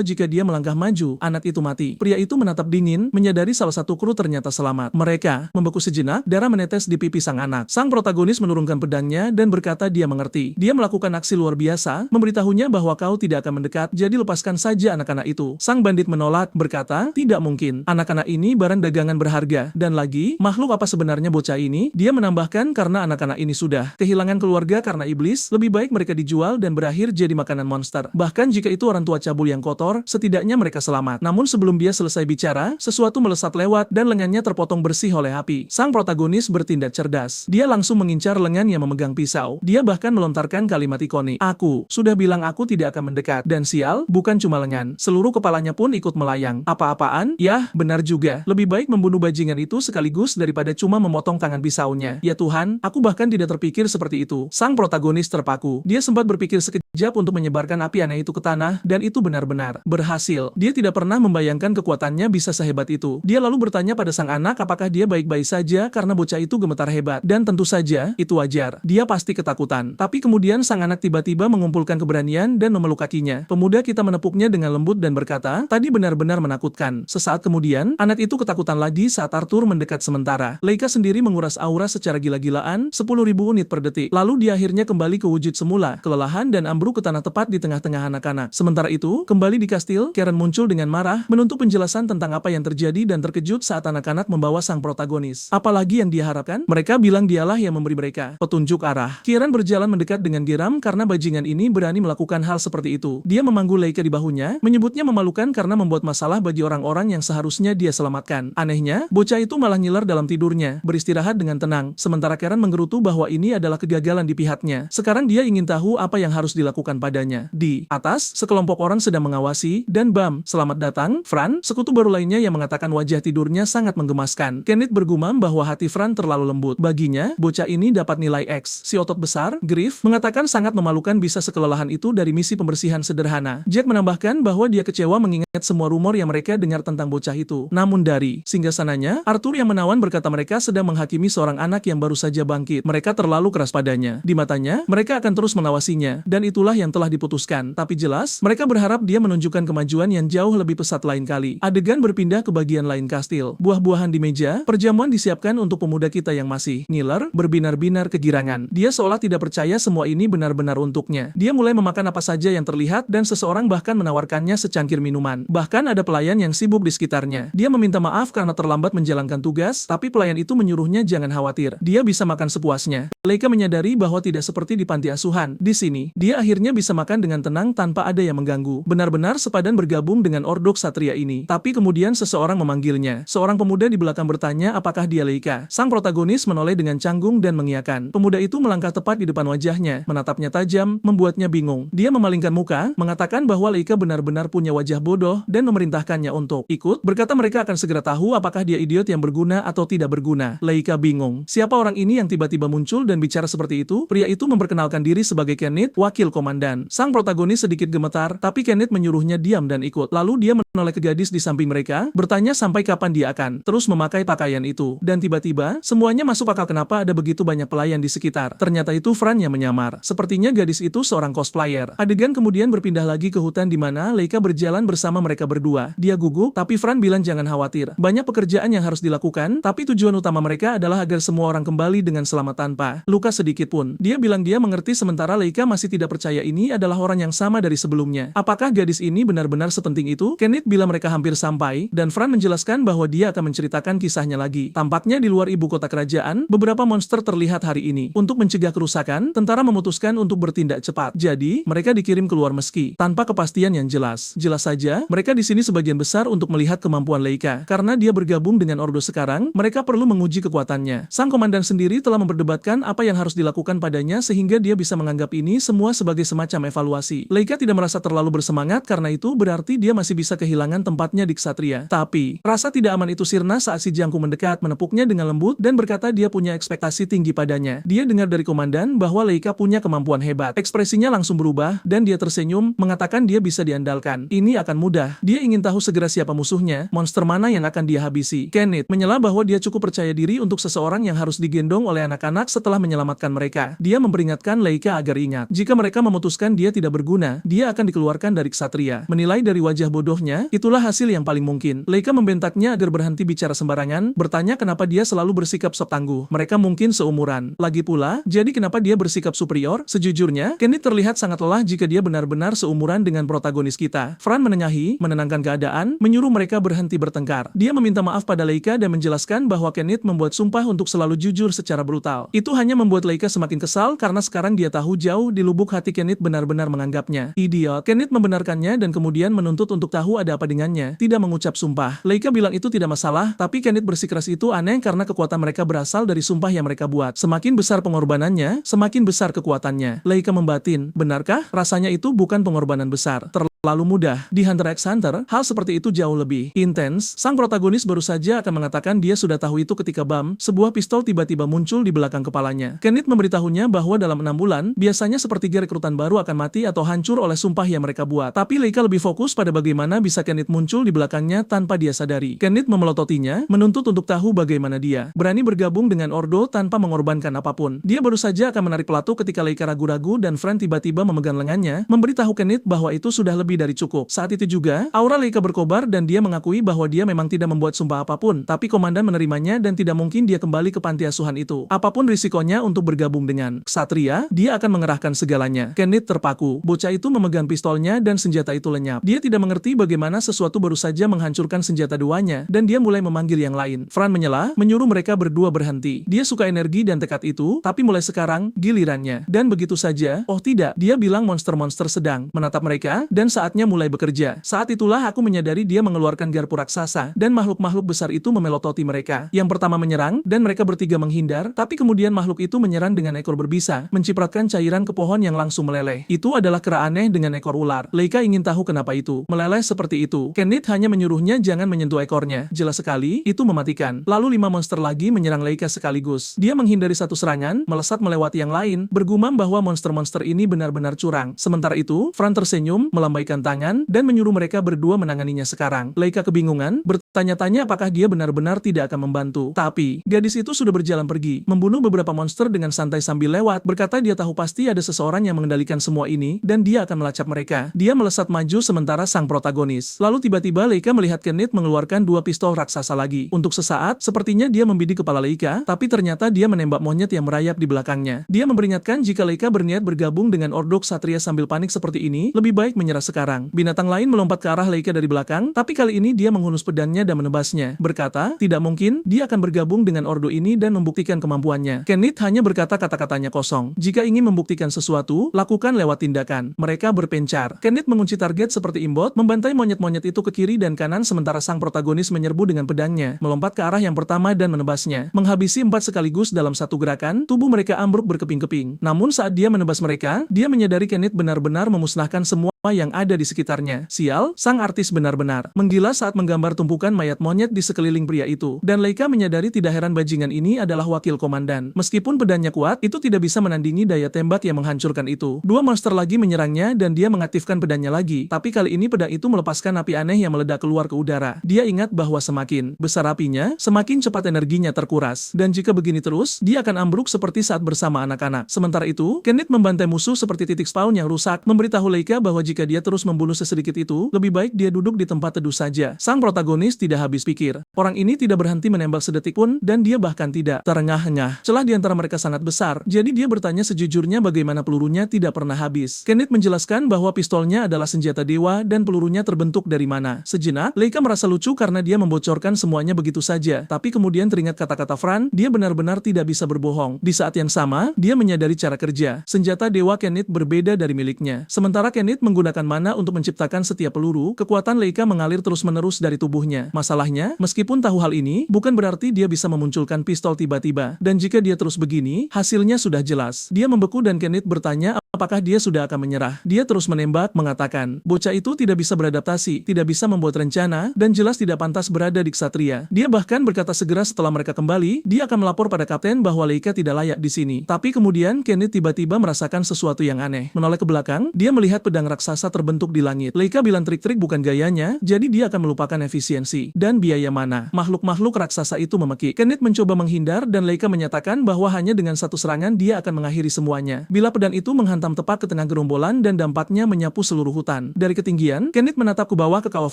jika dia melangkah maju, anak itu mati. Pria itu menatap dingin, menyadari salah satu kru ternyata selamat. Mereka membeku sejenak, darah menetes di pipi sang anak. Sang protagonis menurunkan pedangnya dan berkata dia mengerti. Dia melakukan aksi luar biasa, memberitahunya bahwa kau tidak akan mendekat, jadi lepaskan saja anak-anak itu. Sang bandit menolak, berkata, tidak mungkin. Anak-anak ini barang dagangan berharga. Dan lagi, makhluk apa sebenarnya bocah ini? Dia menambahkan karena anak-anak ini sudah kehilangan keluarga karena iblis, lebih baik mereka dijual dan berakhir jadi makanan monster. Bahkan jika itu orang tua cabul yang kotor, setidaknya mereka selamat. Namun sebelum dia selesai bicara, sesuatu melesat lewat dan lengannya terpotong bersih oleh api. Sang protagonis bertindak cerdas. Dia langsung mengincar lengan yang memegang pisau. Dia bahkan melontarkan kalimat ikonik, aku sudah bilang aku tidak akan mendekat. Dan sial, bukan cuma lengan, seluruh kepalanya pun ikut melayang. Apa-apaan? Yah, benar juga. Lebih baik membunuh bajingan itu sekaligus daripada cuma memotong tangan pisaunya. Ya Tuhan, aku bahkan tidak terpikir seperti itu. Sang protagonis terpaku. Dia sempat berpikir sekejap untuk menyebarkan api aneh itu ke tanah, dan itu benar-benar berhasil. Dia tidak pernah membayangkan kekuatannya bisa sehebat itu. Dia lalu bertanya pada sang anak apakah dia baik-baik saja karena bocah itu gemetar hebat. Dan tentu saja, itu wajar. Dia pasti ketakutan. Tapi kemudian sang anak tiba-tiba mengumpulkan keberanian dan memeluk kakinya. Pemuda kita menepuknya dengan lembut dan berkata, tadi benar-benar menakutkan. Sesaat kemudian, anak itu ketakutan lagi saat Arthur mendekat sementara. Leika sendiri menguras aura secara gila-gilaan, 10.000 unit per detik. Lalu dia akhirnya kembali ke wujud semula, kelelahan dan ambruk ke tanah tepat di tengah-tengah anak-anak. Sementara itu, kembali di kastil, Karen muncul dengan marah, menuntut penjelasan tentang apa yang terjadi dan terkejut saat anak-anak membawa sang protagonis. Apalagi yang dia harapkan? Mereka bilang dialah yang memberi mereka petunjuk arah. Karen berjalan mendekat dengan geram karena bajingan ini berani melakukan hal seperti itu. Dia memanggul Leika di bahunya, menyebutnya memalukan karena membuat masalah bagi orang-orang yang seharusnya dia selamatkan. Anehnya, bocah itu malah ngiler dalam tidurnya, beristirahat dengan tenang, sementara Karen menggerutu bahwa ini adalah kegagalan di pihaknya. Sekarang dia ingin tahu apa yang harus dilakukan padanya. Di atas, sekelompok orang sedang mengawasi, dan bam, selamat datang, Fran, sekutu baru lainnya yang mengatakan wajah tidurnya sangat menggemaskan. Kenneth bergumam bahwa hati Fran terlalu lembut. Baginya, bocah ini dapat nilai X. Si otot besar, Griff, mengatakan sangat memalukan bisa sekelelahan itu dari misi pembersihan sederhana. Jack menambahkan bahwa dia kecewa mengingat semua rumor yang mereka dengar tentang bocah itu. Namun dari singgasananya, Arthur yang menawan berkata mereka sedang menghakimi seorang anak yang baru saja bangkit. Mereka terlalu keras padanya. Di matanya, mereka akan terus mengawasinya, dan itulah yang telah diputuskan. Tapi jelas, mereka berharap dia menunjukkan kemajuan yang jauh lebih pesat lain kali. Adegan berpindah ke bagian lain kastil. Buah-buahan di meja, perjamuan disiapkan untuk pemuda kita yang masih ngiler, berbinar-binar kegirangan. Dia seolah tidak percaya semua ini benar-benar untuknya. Dia mulai memakan apa saja yang terlihat dan seseorang bahkan menawarkannya secangkir minuman. Bahkan ada pelayan yang sibuk di sekitarnya. Dia meminta maaf karena terlambat menjalankan tugas, tapi pelayan itu menyuruhnya jangan khawatir. Dia bisa makan sepuasnya. Leika menyadari bahwa tidak seperti di panti asuhan. Di sini, dia akhirnya bisa makan dengan tenang tanpa ada yang mengganggu. Benar-benar sepadan bergabung dengan ordok satria ini. Tapi kemudian seseorang memanggilnya. Seorang pemuda di belakang bertanya apakah dia Leika. Sang protagonis menoleh dengan canggung dan mengiyakan. Pemuda itu melangkah tepat di depan wajahnya, menatapnya tajam, membuatnya bingung. Dia memalingkan muka, mengatakan bahwa Leika benar-benar punya wajah bodoh dan memerintahkannya untuk ikut. Berkata mereka akan segera tahu apakah dia idiot yang berguna atau tidak berguna. Leika bingung. Siapa orang ini yang tiba-tiba muncul dan bicara seperti itu? Pria itu memperkenalkan diri sebagai Kenneth, wakil komandan. Sang protagonis sedikit gemetar, tapi Kenneth menyuruhnya diam dan ikut. Lalu dia menoleh ke gadis di samping mereka, bertanya sampai kapan dia akan terus memakai pakaian itu. Dan tiba-tiba, semuanya masuk akal kenapa ada begitu banyak pelayan di sekitar. Ternyata itu Fran yang menyamar. Sepertinya gadis itu seorang cosplayer. Adegan kemudian berpindah lagi ke hutan di mana Leika berjalan bersama mereka berdua. Dia gugup, tapi Fran bilang jangan khawatir. Banyak pekerjaan yang harus dilakukan, tapi tujuan utama mereka adalah agar semua orang kembali dengan selamat tanpa luka sedikit pun. Dia bilang dia mengerti sementara Leika masih tidak percaya ini adalah orang yang sama dari sebelumnya. Apakah gadis ini benar-benar sepenting itu? Kenneth bila mereka hampir sampai, dan Fran menjelaskan bahwa dia akan menceritakan kisahnya lagi. Tampaknya di luar ibu kota kerajaan, beberapa monster terlihat hari ini. Untuk mencegah kerusakan, tentara memutuskan untuk bertindak cepat. Jadi, mereka dikirim keluar meski tanpa kepastian yang jelas. Jelas saja, mereka di sini sebagian besar untuk melihat kemampuan Leika. Karena dia bergabung dengan Ordo sekarang, mereka perlu menguji kekuatannya. Sang komandan sendiri telah memperdebatkan apa yang harus dilakukan padanya sehingga dia bisa menganggap ini semua sebagai semacam evaluasi. Leika tidak merasa terlalu bersemangat karena itu berarti dia masih bisa kehilangan kehilangan tempatnya di ksatria. Tapi, rasa tidak aman itu sirna saat si Jiangku mendekat, menepuknya dengan lembut, dan berkata dia punya ekspektasi tinggi padanya. Dia dengar dari komandan bahwa Lei Ka punya kemampuan hebat. Ekspresinya langsung berubah, dan dia tersenyum, mengatakan dia bisa diandalkan. Ini akan mudah. Dia ingin tahu segera siapa musuhnya, monster mana yang akan dia habisi. Kenneth menyela bahwa dia cukup percaya diri untuk seseorang yang harus digendong oleh anak-anak setelah menyelamatkan mereka. Dia memperingatkan Lei Ka agar ingat, jika mereka memutuskan dia tidak berguna, dia akan dikeluarkan dari ksatria. Menilai dari wajah bodohnya, itulah hasil yang paling mungkin. Lei Ka membentaknya agar berhenti bicara sembarangan, bertanya kenapa dia selalu bersikap sok tangguh. Mereka mungkin seumuran. Lagi pula, jadi kenapa dia bersikap superior? Sejujurnya, Kenneth terlihat sangat lelah jika dia benar-benar seumuran dengan protagonis kita. Fran menengahi, menenangkan keadaan, menyuruh mereka berhenti bertengkar. Dia meminta maaf pada Lei Ka dan menjelaskan bahwa Kenneth membuat sumpah untuk selalu jujur secara brutal. Itu hanya membuat Lei Ka semakin kesal karena sekarang dia tahu jauh di lubuk hati Kenneth benar-benar menganggapnya idiot. Kenneth membenarkannya dan kemudian menuntut untuk tahu ada apa dengannya, tidak mengucap sumpah. Lei Ka bilang itu tidak masalah, tapi Kenneth bersikeras itu aneh karena kekuatan mereka berasal dari sumpah yang mereka buat. Semakin besar pengorbanannya, semakin besar kekuatannya. Lei Ka membatin, benarkah? Rasanya itu bukan pengorbanan besar. Terlalu mudah. Di Hunter x Hunter, hal seperti itu jauh lebih intens. Sang protagonis baru saja akan mengatakan dia sudah tahu itu ketika sebuah pistol tiba-tiba muncul di belakang kepalanya. Kenneth memberitahunya bahwa dalam 6 bulan, biasanya sepertiga rekrutan baru akan mati atau hancur oleh sumpah yang mereka buat. Tapi Lei Ka lebih fokus pada bagaimana bisa Kenneth muncul di belakangnya tanpa dia sadari. Kenneth memelototinya, menuntut untuk tahu bagaimana dia berani bergabung dengan Ordo tanpa mengorbankan apapun. Dia baru saja akan menarik pelatu ketika Lei Ka ragu-ragu dan Fran tiba-tiba memegang lengannya, memberitahu Kenneth bahwa itu sudah lebih dari cukup. Saat itu juga, aura Lei Ka berkobar dan dia mengakui bahwa dia memang tidak membuat sumpah apapun, tapi komandan menerimanya dan tidak mungkin dia kembali ke panti asuhan itu. Apapun risikonya untuk bergabung dengan ksatria, dia akan mengerahkan segalanya. Kenneth terpaku. Bocah itu memegang pistolnya dan senjata itu lenyap. Dia tidak mengerti bagaimana sesuatu baru saja menghancurkan senjata duanya, dan dia mulai memanggil yang lain. Fran menyela, menyuruh mereka berdua berhenti. Dia suka energi dan tekad itu, tapi mulai sekarang, gilirannya. Dan begitu saja, oh tidak, dia bilang monster-monster sedang menatap mereka, dan saatnya mulai bekerja. Saat itulah aku menyadari dia mengeluarkan garpu raksasa, dan makhluk-makhluk besar itu memelototi mereka. Yang pertama menyerang, dan mereka bertiga menghindar, tapi kemudian makhluk itu menyerang dengan ekor berbisa, mencipratkan cairan ke pohon yang langsung meleleh. Itu adalah kera aneh dengan ekor ular. Lei Ka ingin tahu kenapa itu meleleh seperti itu. Kenneth hanya menyuruhnya jangan menyentuh ekornya. Jelas sekali, itu mematikan. Lalu 5 monster lagi menyerang Lei Ka sekaligus. Dia menghindari satu serangan, melesat melewati yang lain, bergumam bahwa monster-monster ini benar-benar curang. Sementara itu, Fran tersenyum, melambaikan tangan, dan menyuruh mereka berdua menanganinya sekarang. Lei Ka kebingungan, bertanya-tanya apakah dia benar-benar tidak akan membantu. Tapi, gadis itu sudah berjalan pergi, membunuh beberapa monster dengan santai sambil lewat, berkata dia tahu pasti ada seseorang yang mengendalikan semua ini, dan dia akan melacak mereka. Dia melesat maju sementara sang protagonis. Lalu tiba-tiba Lei Ka melihat Kenneth mengeluarkan 2 pistol raksasa lagi. Untuk sesaat, sepertinya dia membidik kepala Lei Ka, tapi ternyata dia menembak monyet yang merayap di belakangnya. Dia memperingatkan jika Lei Ka berniat bergabung dengan Ordo Ksatria sambil panik seperti ini, lebih baik menyerah sekarang. Binatang lain melompat ke arah Lei Ka dari belakang, tapi kali ini dia menghunus pedangnya dan menebasnya. Berkata, tidak mungkin, dia akan bergabung dengan Ordo ini dan membuktikan kemampuannya. Kenneth hanya berkata kata-katanya kosong. Jika ingin membuktikan sesuatu, lakukan lewat tindakan. Mereka berpencar. Kenneth mengunci target seperti imbot, membantai monyet-monyet itu ke kiri dan kanan sementara sang protagonis menyerbu dengan pedangnya, melompat ke arah yang pertama dan menebasnya. Menghabisi 4 sekaligus dalam satu gerakan, tubuh mereka ambruk berkeping-keping. Namun saat dia menebas mereka, dia menyadari Kenneth benar-benar memusnahkan semua yang ada di sekitarnya. Sial, sang artis benar-benar menggila saat menggambar tumpukan mayat monyet di sekeliling pria itu. Dan Lei Ka menyadari tidak heran bajingan ini adalah wakil komandan. Meskipun pedangnya kuat, itu tidak bisa menandingi daya tembak yang menghancurkan itu. 2 monster lagi menyerangnya dan dia mengaktifkan pedangnya lagi. Tapi kali ini pedang itu melepaskan api aneh yang meledak keluar ke udara. Dia ingat bahwa semakin besar apinya, semakin cepat energinya terkuras. Dan jika begini terus, dia akan ambruk seperti saat bersama anak-anak. Sementara itu, Kenneth membantai musuh seperti titik spawn yang rusak, memberitahu Lei Ka bahwa jika dia terus membunuh sesedikit itu, lebih baik dia duduk di tempat teduh saja. Sang protagonis tidak habis pikir. Orang ini tidak berhenti menembak sedetik pun, dan dia bahkan tidak terengah-engah. Celah di antara mereka sangat besar, jadi dia bertanya sejujurnya bagaimana pelurunya tidak pernah habis. Kenneth menjelaskan bahwa pistolnya adalah senjata dewa dan pelurunya terbentuk dari mana. Sejenak, Lei Ka merasa lucu karena dia membocorkan semuanya begitu saja, tapi kemudian teringat kata-kata Fran, dia benar-benar tidak bisa berbohong. Di saat yang sama, dia menyadari cara kerja. Senjata dewa Kenneth berbeda dari miliknya. Sementara Kenneth menggunakan mana untuk menciptakan setiap peluru, kekuatan Lei Ka mengalir terus-menerus dari tubuhnya. Masalahnya, meskipun tahu hal ini, bukan berarti dia bisa memunculkan pistol tiba-tiba. Dan jika dia terus begini, hasilnya sudah jelas. Dia membeku dan Kenneth bertanya apakah dia sudah akan menyerah. Dia terus menembak, mengatakan, bocah itu tidak bisa beradaptasi, tidak bisa membuat rencana, dan jelas tidak pantas berada di Ksatria. Dia bahkan berkata segera setelah mereka kembali, dia akan melapor pada kapten bahwa Leika tidak layak di sini. Tapi kemudian Kenneth tiba-tiba merasakan sesuatu yang aneh. Menoleh ke belakang, dia melihat pedang raksasa terbentuk di langit. Leika bilang trik-trik bukan gayanya, jadi dia akan melupakan efisiensi. Dan biaya mana? Makhluk-makhluk raksasa itu memekik. Kenneth mencoba menghindar dan Leika menyatakan bahwa hanya dengan satu serangan dia akan mengakhiri semuanya. Bila pedang itu menghantam tepat ke tengah gerombolan dan dampaknya menyapu seluruh hutan. Dari ketinggian, Kenneth menatap ke bawah ke kawah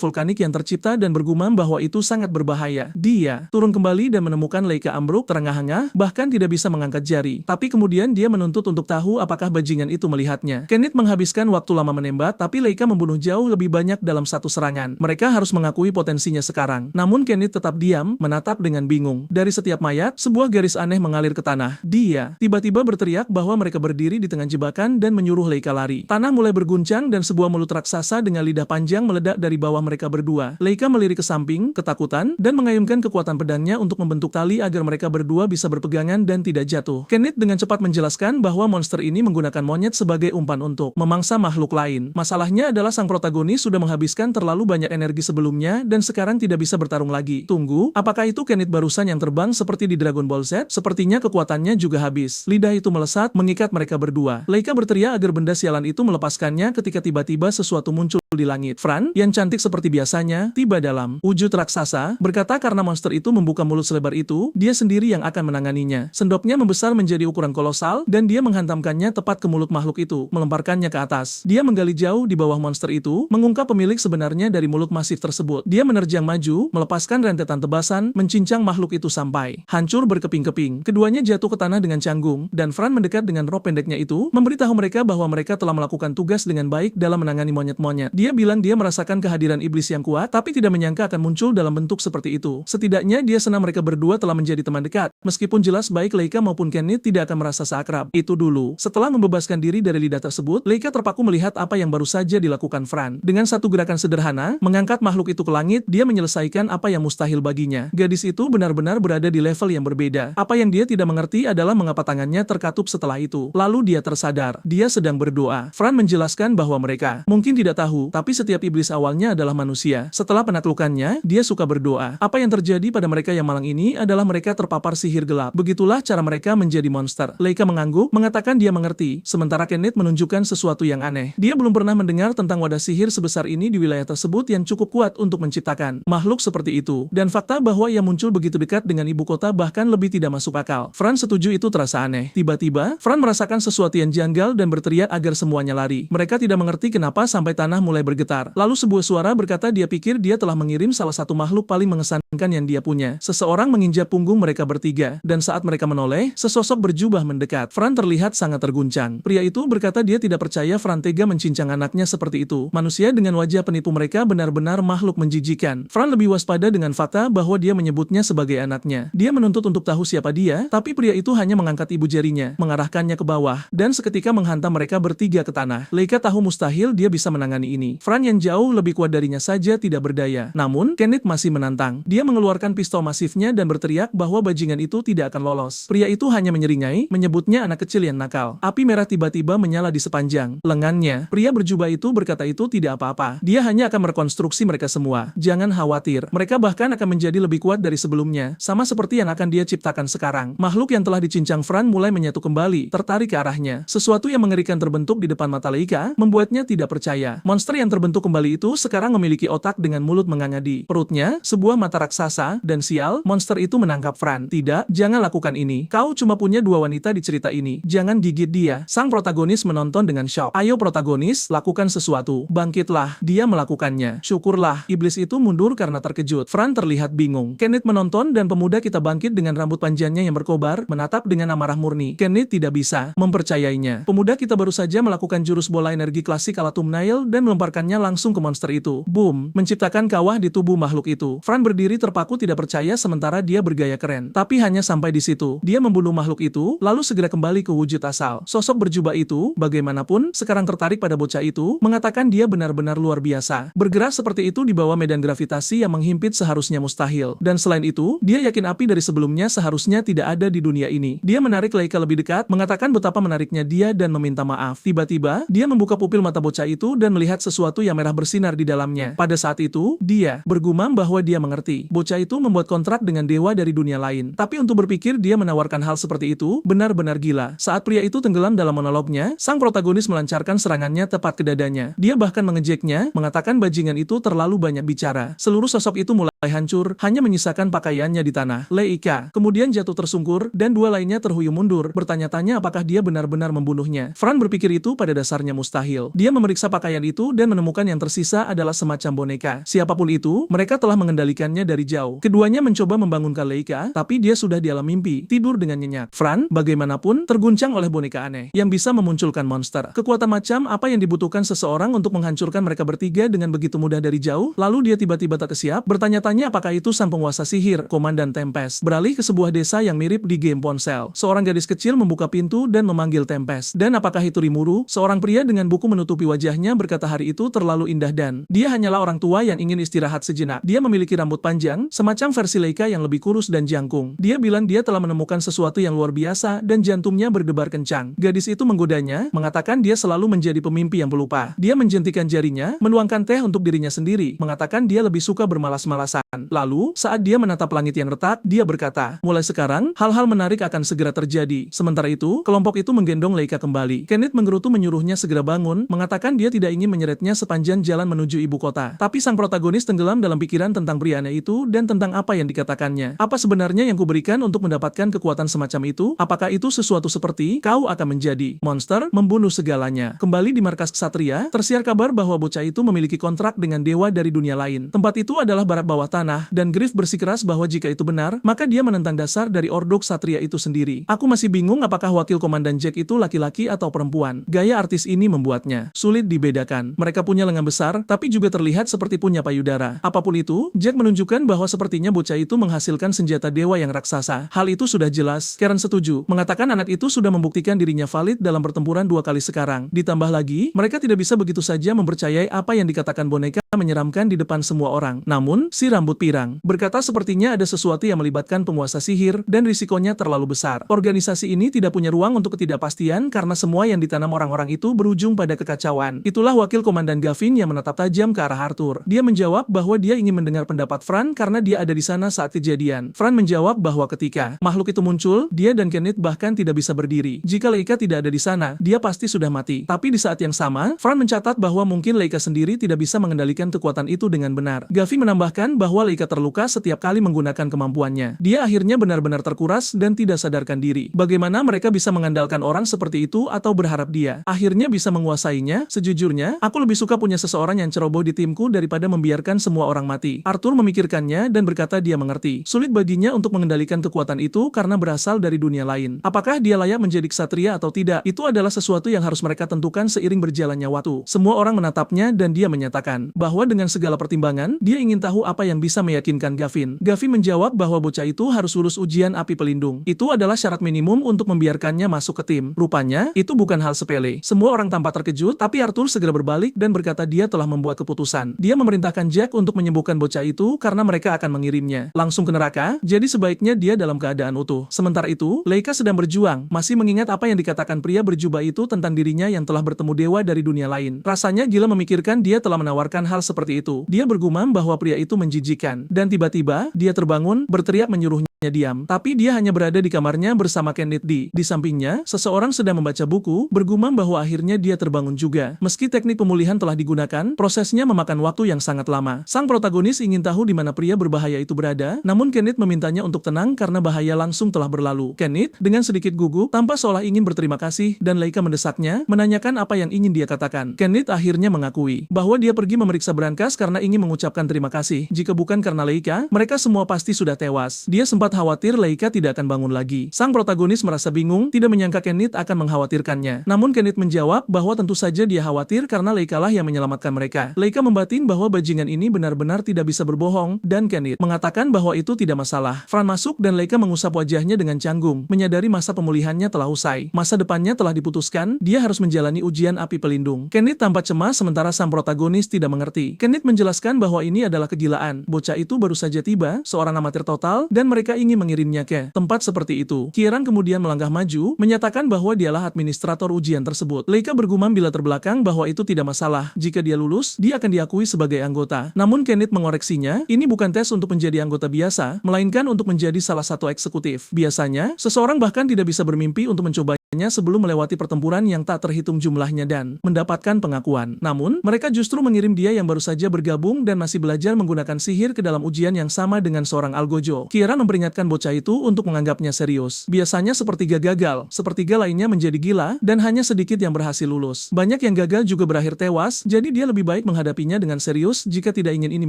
vulkanik yang tercipta dan bergumam bahwa itu sangat berbahaya. Dia turun kembali dan menemukan Leika ambruk, terengah-engah, bahkan tidak bisa mengangkat jari. Tapi kemudian dia menuntut untuk tahu apakah bajingan itu melihatnya. Kenneth menghabiskan waktu lama menembak, tapi Leika membunuh jauh lebih banyak dalam satu serangan. Mereka harus mengakui potensinya sekarang. Namun Kenneth tetap diam, menatap dengan bingung. Dari setiap mayat, sebuah garis aneh mengalir ke tanah. Dia tiba-tiba berteriak bahwa mereka berdiri di tengah jebakan dan menyuruh Leika lari. Tanah mulai berguncang dan sebuah mulut raksasa dengan lidah panjang meledak dari bawah mereka berdua. Leika melirik ke samping, ketakutan, dan mengayunkan kekuatan pedangnya untuk membentuk tali agar mereka berdua bisa berpegangan dan tidak jatuh. Kenneth dengan cepat menjelaskan bahwa monster ini menggunakan monyet sebagai umpan untuk memangsa makhluk lain. Masalahnya adalah sang protagonis sudah menghabiskan terlalu banyak energi sebelumnya dan sekarang tidak bisa bertarung lagi. Tunggu, apakah itu Kenneth barusan yang terbang seperti di Dragon Ball Z? Sepertinya kekuatannya juga habis. Lidah itu melesat, mengikat mereka berdua. Leika berteriak agar benda sialan itu melepaskannya ketika tiba-tiba sesuatu muncul di langit. Fran, yang cantik seperti biasanya, tiba dalam wujud raksasa, berkata karena monster itu membuka mulut selebar itu, dia sendiri yang akan menanganinya. Sendoknya membesar menjadi ukuran kolosal, dan dia menghantamkannya tepat ke mulut makhluk itu, melemparkannya ke atas. Dia menggali jauh di bawah monster itu, mengungkap pemilik sebenarnya dari mulut masif tersebut. Dia menerjang maju, melepaskan rentetan tebasan, mencincang makhluk itu sampai hancur berkeping-keping. Keduanya jatuh ke tanah dengan canggung, dan Fran mendekat dengan roh pendeknya itu, memberitahu mereka bahwa mereka telah melakukan tugas dengan baik dalam menangani monyet-monyet. Dia bilang dia merasakan kehadiran iblis yang kuat, tapi tidak menyangka akan muncul dalam bentuk seperti itu. Setidaknya dia senang mereka berdua telah menjadi teman dekat, meskipun jelas baik Leika maupun Kenneth tidak akan merasa seakrab. Itu dulu. Setelah membebaskan diri dari lidah tersebut, Leika terpaku melihat apa yang baru saja dilakukan Fran. Dengan satu gerakan sederhana, mengangkat makhluk itu ke langit, dia menyelesaikan apa yang mustahil baginya. Gadis itu benar-benar berada di level yang berbeda. Apa yang dia tidak mengerti adalah mengapa tangannya terkatup setelah itu. Lalu dia tersadar. Dia sedang berdoa. Fran menjelaskan bahwa mereka mungkin tidak tahu, tapi setiap iblis awalnya adalah manusia. Setelah penaklukannya, dia suka berdoa. Apa yang terjadi pada mereka yang malang ini adalah mereka terpapar sihir gelap. Begitulah cara mereka menjadi monster. Leika mengangguk, mengatakan dia mengerti, sementara Kenneth menunjukkan sesuatu yang aneh. Dia belum pernah mendengar tentang wadah sihir sebesar ini di wilayah tersebut yang cukup kuat untuk menciptakan makhluk seperti itu. Dan fakta bahwa ia muncul begitu dekat dengan ibu kota bahkan lebih tidak masuk akal. Fran setuju itu terasa aneh. Tiba-tiba, Fran merasakan sesuatu yang janggal dan berteriak agar semuanya lari. Mereka tidak mengerti kenapa sampai tanah mulai bergetar. Lalu sebuah suara berkata dia pikir dia telah mengirim salah satu makhluk paling mengesankan yang dia punya. Seseorang menginjak punggung mereka bertiga, dan saat mereka menoleh, sesosok berjubah mendekat. Fran terlihat sangat terguncang. Pria itu berkata dia tidak percaya Fran tega mencincang anaknya seperti itu. Manusia dengan wajah penipu mereka benar-benar makhluk menjijikan. Fran lebih waspada dengan fakta bahwa dia menyebutnya sebagai anaknya. Dia menuntut untuk tahu siapa dia, tapi pria itu hanya mengangkat ibu jarinya, mengarahkannya ke bawah, dan seketika menghantam mereka bertiga ke tanah. Leika tahu mustahil dia bisa menangani ini. Fran yang jauh lebih kuat darinya saja tidak berdaya. Namun, Kenneth masih menantang. Dia mengeluarkan pistol masifnya dan berteriak bahwa bajingan itu tidak akan lolos. Pria itu hanya menyeringai, menyebutnya anak kecil yang nakal. Api merah tiba-tiba menyala di sepanjang lengannya. Pria berjubah itu berkata itu tidak apa-apa. Dia hanya akan merekonstruksi mereka semua. Jangan khawatir. Mereka bahkan akan menjadi lebih kuat dari sebelumnya, sama seperti yang akan dia ciptakan sekarang. Makhluk yang telah dicincang Fran mulai menyatu kembali, tertarik ke arahnya. Sesuatu yang mengerikan terbentuk di depan mata Leika, membuatnya tidak percaya. Monster yang terbentuk kembali itu sekarang memiliki otak dengan mulut menganga di perutnya, sebuah mata raksasa, dan sial, monster itu menangkap Fran. Tidak, jangan lakukan ini. Kau cuma punya dua wanita di cerita ini. Jangan gigit dia. Sang protagonis menonton dengan syok. Ayo protagonis, lakukan sesuatu. Bangkitlah. Dia melakukannya. Syukurlah. Iblis itu mundur karena terkejut. Fran terlihat bingung. Kenneth menonton dan pemuda kita bangkit dengan rambut panjangnya yang berkobar, menatap dengan amarah murni. Kenneth tidak bisa mempercayainya. Pemuda kita baru saja melakukan jurus bola energi klasik ala thumbnail dan melempar melemparkannya langsung ke monster itu. Boom! Menciptakan kawah di tubuh makhluk itu. Fran berdiri terpaku tidak percaya sementara dia bergaya keren. Tapi hanya sampai di situ. Dia membunuh makhluk itu, lalu segera kembali ke wujud asal. Sosok berjubah itu, bagaimanapun, sekarang tertarik pada bocah itu, mengatakan dia benar-benar luar biasa. Bergerak seperti itu di bawah medan gravitasi yang menghimpit seharusnya mustahil. Dan selain itu, dia yakin api dari sebelumnya seharusnya tidak ada di dunia ini. Dia menarik Leika lebih dekat, mengatakan betapa menariknya dia dan meminta maaf. Tiba-tiba, dia membuka pupil mata bocah itu dan melihat sesuatu yang merah bersinar di dalamnya. Pada saat itu, dia bergumam bahwa dia mengerti. Bocah itu membuat kontrak dengan dewa dari dunia lain. Tapi untuk berpikir dia menawarkan hal seperti itu, benar-benar gila. Saat pria itu tenggelam dalam monolognya, sang protagonis melancarkan serangannya tepat ke dadanya. Dia bahkan mengejeknya, mengatakan bajingan itu terlalu banyak bicara. Seluruh sosok itu mulai hancur, hanya menyisakan pakaiannya di tanah. Leika kemudian jatuh tersungkur, dan dua lainnya terhuyung mundur, bertanya-tanya apakah dia benar-benar membunuhnya. Fran berpikir itu pada dasarnya mustahil. Dia memeriksa pakaian itu dan menemukan yang tersisa adalah semacam boneka. Siapapun itu, mereka telah mengendalikannya dari jauh. Keduanya mencoba membangunkan Leika, tapi dia sudah di alam mimpi, tidur dengan nyenyak. Fran, bagaimanapun, terguncang oleh boneka aneh, yang bisa memunculkan monster. Kekuatan macam apa yang dibutuhkan seseorang untuk menghancurkan mereka bertiga dengan begitu mudah dari jauh, lalu dia tiba-tiba tak kesiap, bertanya-tanya apakah itu sang penguasa sihir, Komandan Tempest. Beralih ke sebuah desa yang mirip di game ponsel. Seorang gadis kecil membuka pintu dan memanggil Tempest. Dan apakah itu Rimuru? Seorang pria dengan buku menutupi wajahnya berkata hari itu terlalu indah dan dia hanyalah orang tua yang ingin istirahat sejenak. Dia memiliki rambut panjang, semacam versi Leika yang lebih kurus dan jangkung. Dia bilang dia telah menemukan sesuatu yang luar biasa dan jantungnya berdebar kencang. Gadis itu menggodanya, mengatakan dia selalu menjadi pemimpi yang pelupa. Dia menjentikan jarinya, menuangkan teh untuk dirinya sendiri, mengatakan dia lebih suka bermalas-malasan. Lalu, saat dia menatap langit yang retak, dia berkata, mulai sekarang, hal-hal menarik akan segera terjadi. Sementara itu, kelompok itu menggendong Leika kembali. Kenneth menggerutu menyuruhnya segera bangun, mengatakan dia tidak ingin menyeretnya sepanjang jalan menuju ibu kota. Tapi sang protagonis tenggelam dalam pikiran tentang pria aneh itu dan tentang apa yang dikatakannya. Apa sebenarnya yang kuberikan untuk mendapatkan kekuatan semacam itu? Apakah itu sesuatu seperti, kau akan menjadi monster, membunuh segalanya? Kembali di markas Ksatria, tersiar kabar bahwa bocah itu memiliki kontrak dengan dewa dari dunia lain. Tempat itu adalah barak bawah tanah, dan Griff bersikeras bahwa jika itu benar, maka dia menentang dasar dari Ordo Ksatria itu sendiri. Aku masih bingung apakah wakil Komandan Jack itu laki-laki atau perempuan. Gaya artis ini membuatnya sulit dibedakan. Mereka punya lengan besar, tapi juga terlihat seperti punya payudara. Apapun itu, Jack menunjukkan bahwa sepertinya bocah itu menghasilkan senjata dewa yang raksasa. Hal itu sudah jelas. Karen setuju, mengatakan anak itu sudah membuktikan dirinya valid dalam pertempuran 2 kali sekarang. Ditambah lagi, mereka tidak bisa begitu saja mempercayai apa yang dikatakan boneka menyeramkan di depan semua orang. Namun, si rambut pirang berkata sepertinya ada sesuatu yang melibatkan penguasa sihir dan risikonya terlalu besar. Organisasi ini tidak punya ruang untuk ketidakpastian karena semua yang ditanam orang-orang itu berujung pada kekacauan. Itulah wakil Komandan Gavin yang menatap tajam ke arah Arthur. Dia menjawab bahwa dia ingin mendengar pendapat Fran karena dia ada di sana saat kejadian. Fran menjawab bahwa ketika makhluk itu muncul, dia dan Kenneth bahkan tidak bisa berdiri. Jika Leika tidak ada di sana, dia pasti sudah mati. Tapi di saat yang sama, Fran mencatat bahwa mungkin Leika sendiri tidak bisa mengendalikan kekuatan itu dengan benar. Gavin menambahkan bahwa Leika terluka setiap kali menggunakan kemampuannya. Dia akhirnya benar-benar terkuras dan tidak sadarkan diri. Bagaimana mereka bisa mengandalkan orang seperti itu atau berharap dia akhirnya bisa menguasainya? Sejujurnya, aku lebih suka punya seseorang yang ceroboh di timku daripada membiarkan semua orang mati. Arthur memikirkannya dan berkata dia mengerti. Sulit baginya untuk mengendalikan kekuatan itu karena berasal dari dunia lain. Apakah dia layak menjadi ksatria atau tidak? Itu adalah sesuatu yang harus mereka tentukan seiring berjalannya waktu. Semua orang menatapnya dan dia menyatakan bahwa dengan segala pertimbangan, dia ingin tahu apa yang bisa meyakinkan Gavin. Gavin menjawab bahwa bocah itu harus lulus ujian api pelindung. Itu adalah syarat minimum untuk membiarkannya masuk ke tim. Rupanya, itu bukan hal sepele. Semua orang tampak terkejut, tapi Arthur segera berbalik dan berkata dia telah membuat keputusan. Dia memerintahkan Jack untuk menyembuhkan bocah itu karena mereka akan mengirimnya langsung ke neraka, jadi sebaiknya dia dalam keadaan utuh. Sementara itu, Leika sedang berjuang, masih mengingat apa yang dikatakan pria berjubah itu tentang dirinya yang telah bertemu dewa dari dunia lain. Rasanya gila memikirkan dia telah menawarkan hal seperti itu. Dia bergumam bahwa pria itu menjijikan, dan tiba-tiba, dia terbangun, berteriak menyuruhnya diam. Tapi dia hanya berada di kamarnya bersama Kenneth di sampingnya, seseorang sedang membaca buku, bergumam bahwa akhirnya dia terbangun juga. Meski teknik pemulihan telah digunakan, prosesnya memakan waktu yang sangat lama. Sang protagonis ingin tahu di mana pria berbahaya itu berada, namun Kenneth memintanya untuk tenang karena bahaya langsung telah berlalu. Kenneth, dengan sedikit gugup, tampak seolah ingin berterima kasih, dan Leika mendesaknya, menanyakan apa yang ingin dia katakan. Kenneth akhirnya mengakui bahwa dia pergi memeriksa berangkas karena ingin mengucapkan terima kasih. Jika bukan karena Leika, mereka semua pasti sudah tewas. Dia sempat membuat khawatir Leika tidak akan bangun lagi. Sang protagonis merasa bingung, tidak menyangka Kenneth akan mengkhawatirkannya. Namun Kenneth menjawab bahwa tentu saja dia khawatir karena Leika lah yang menyelamatkan mereka. Leika membatin bahwa bajingan ini benar-benar tidak bisa berbohong, dan Kenneth mengatakan bahwa itu tidak masalah. Fran masuk dan Leika mengusap wajahnya dengan canggung, menyadari masa pemulihannya telah usai. Masa depannya telah diputuskan, dia harus menjalani ujian api pelindung. Kenneth tampak cemas sementara sang protagonis tidak mengerti. Kenneth menjelaskan bahwa ini adalah kegilaan. Bocah itu baru saja tiba, seorang amatir total, dan mereka ingin mengirimnya ke tempat seperti itu. Kieran kemudian melangkah maju, menyatakan bahwa dialah administrator ujian tersebut. Leika bergumam bila terbelakang bahwa itu tidak masalah. Jika dia lulus, dia akan diakui sebagai anggota. Namun Kenneth mengoreksinya, ini bukan tes untuk menjadi anggota biasa, melainkan untuk menjadi salah satu eksekutif. Biasanya, seseorang bahkan tidak bisa bermimpi untuk mencobanya sebelum melewati pertempuran yang tak terhitung jumlahnya dan mendapatkan pengakuan. Namun, mereka justru mengirim dia yang baru saja bergabung dan masih belajar menggunakan sihir ke dalam ujian yang sama dengan seorang algojo. Kieran memperingatkan bocah itu untuk menganggapnya serius. Biasanya sepertiga gagal, sepertiga lainnya menjadi gila, dan hanya sedikit yang berhasil lulus. Banyak yang gagal juga berakhir tewas, jadi dia lebih baik menghadapinya dengan serius jika tidak ingin ini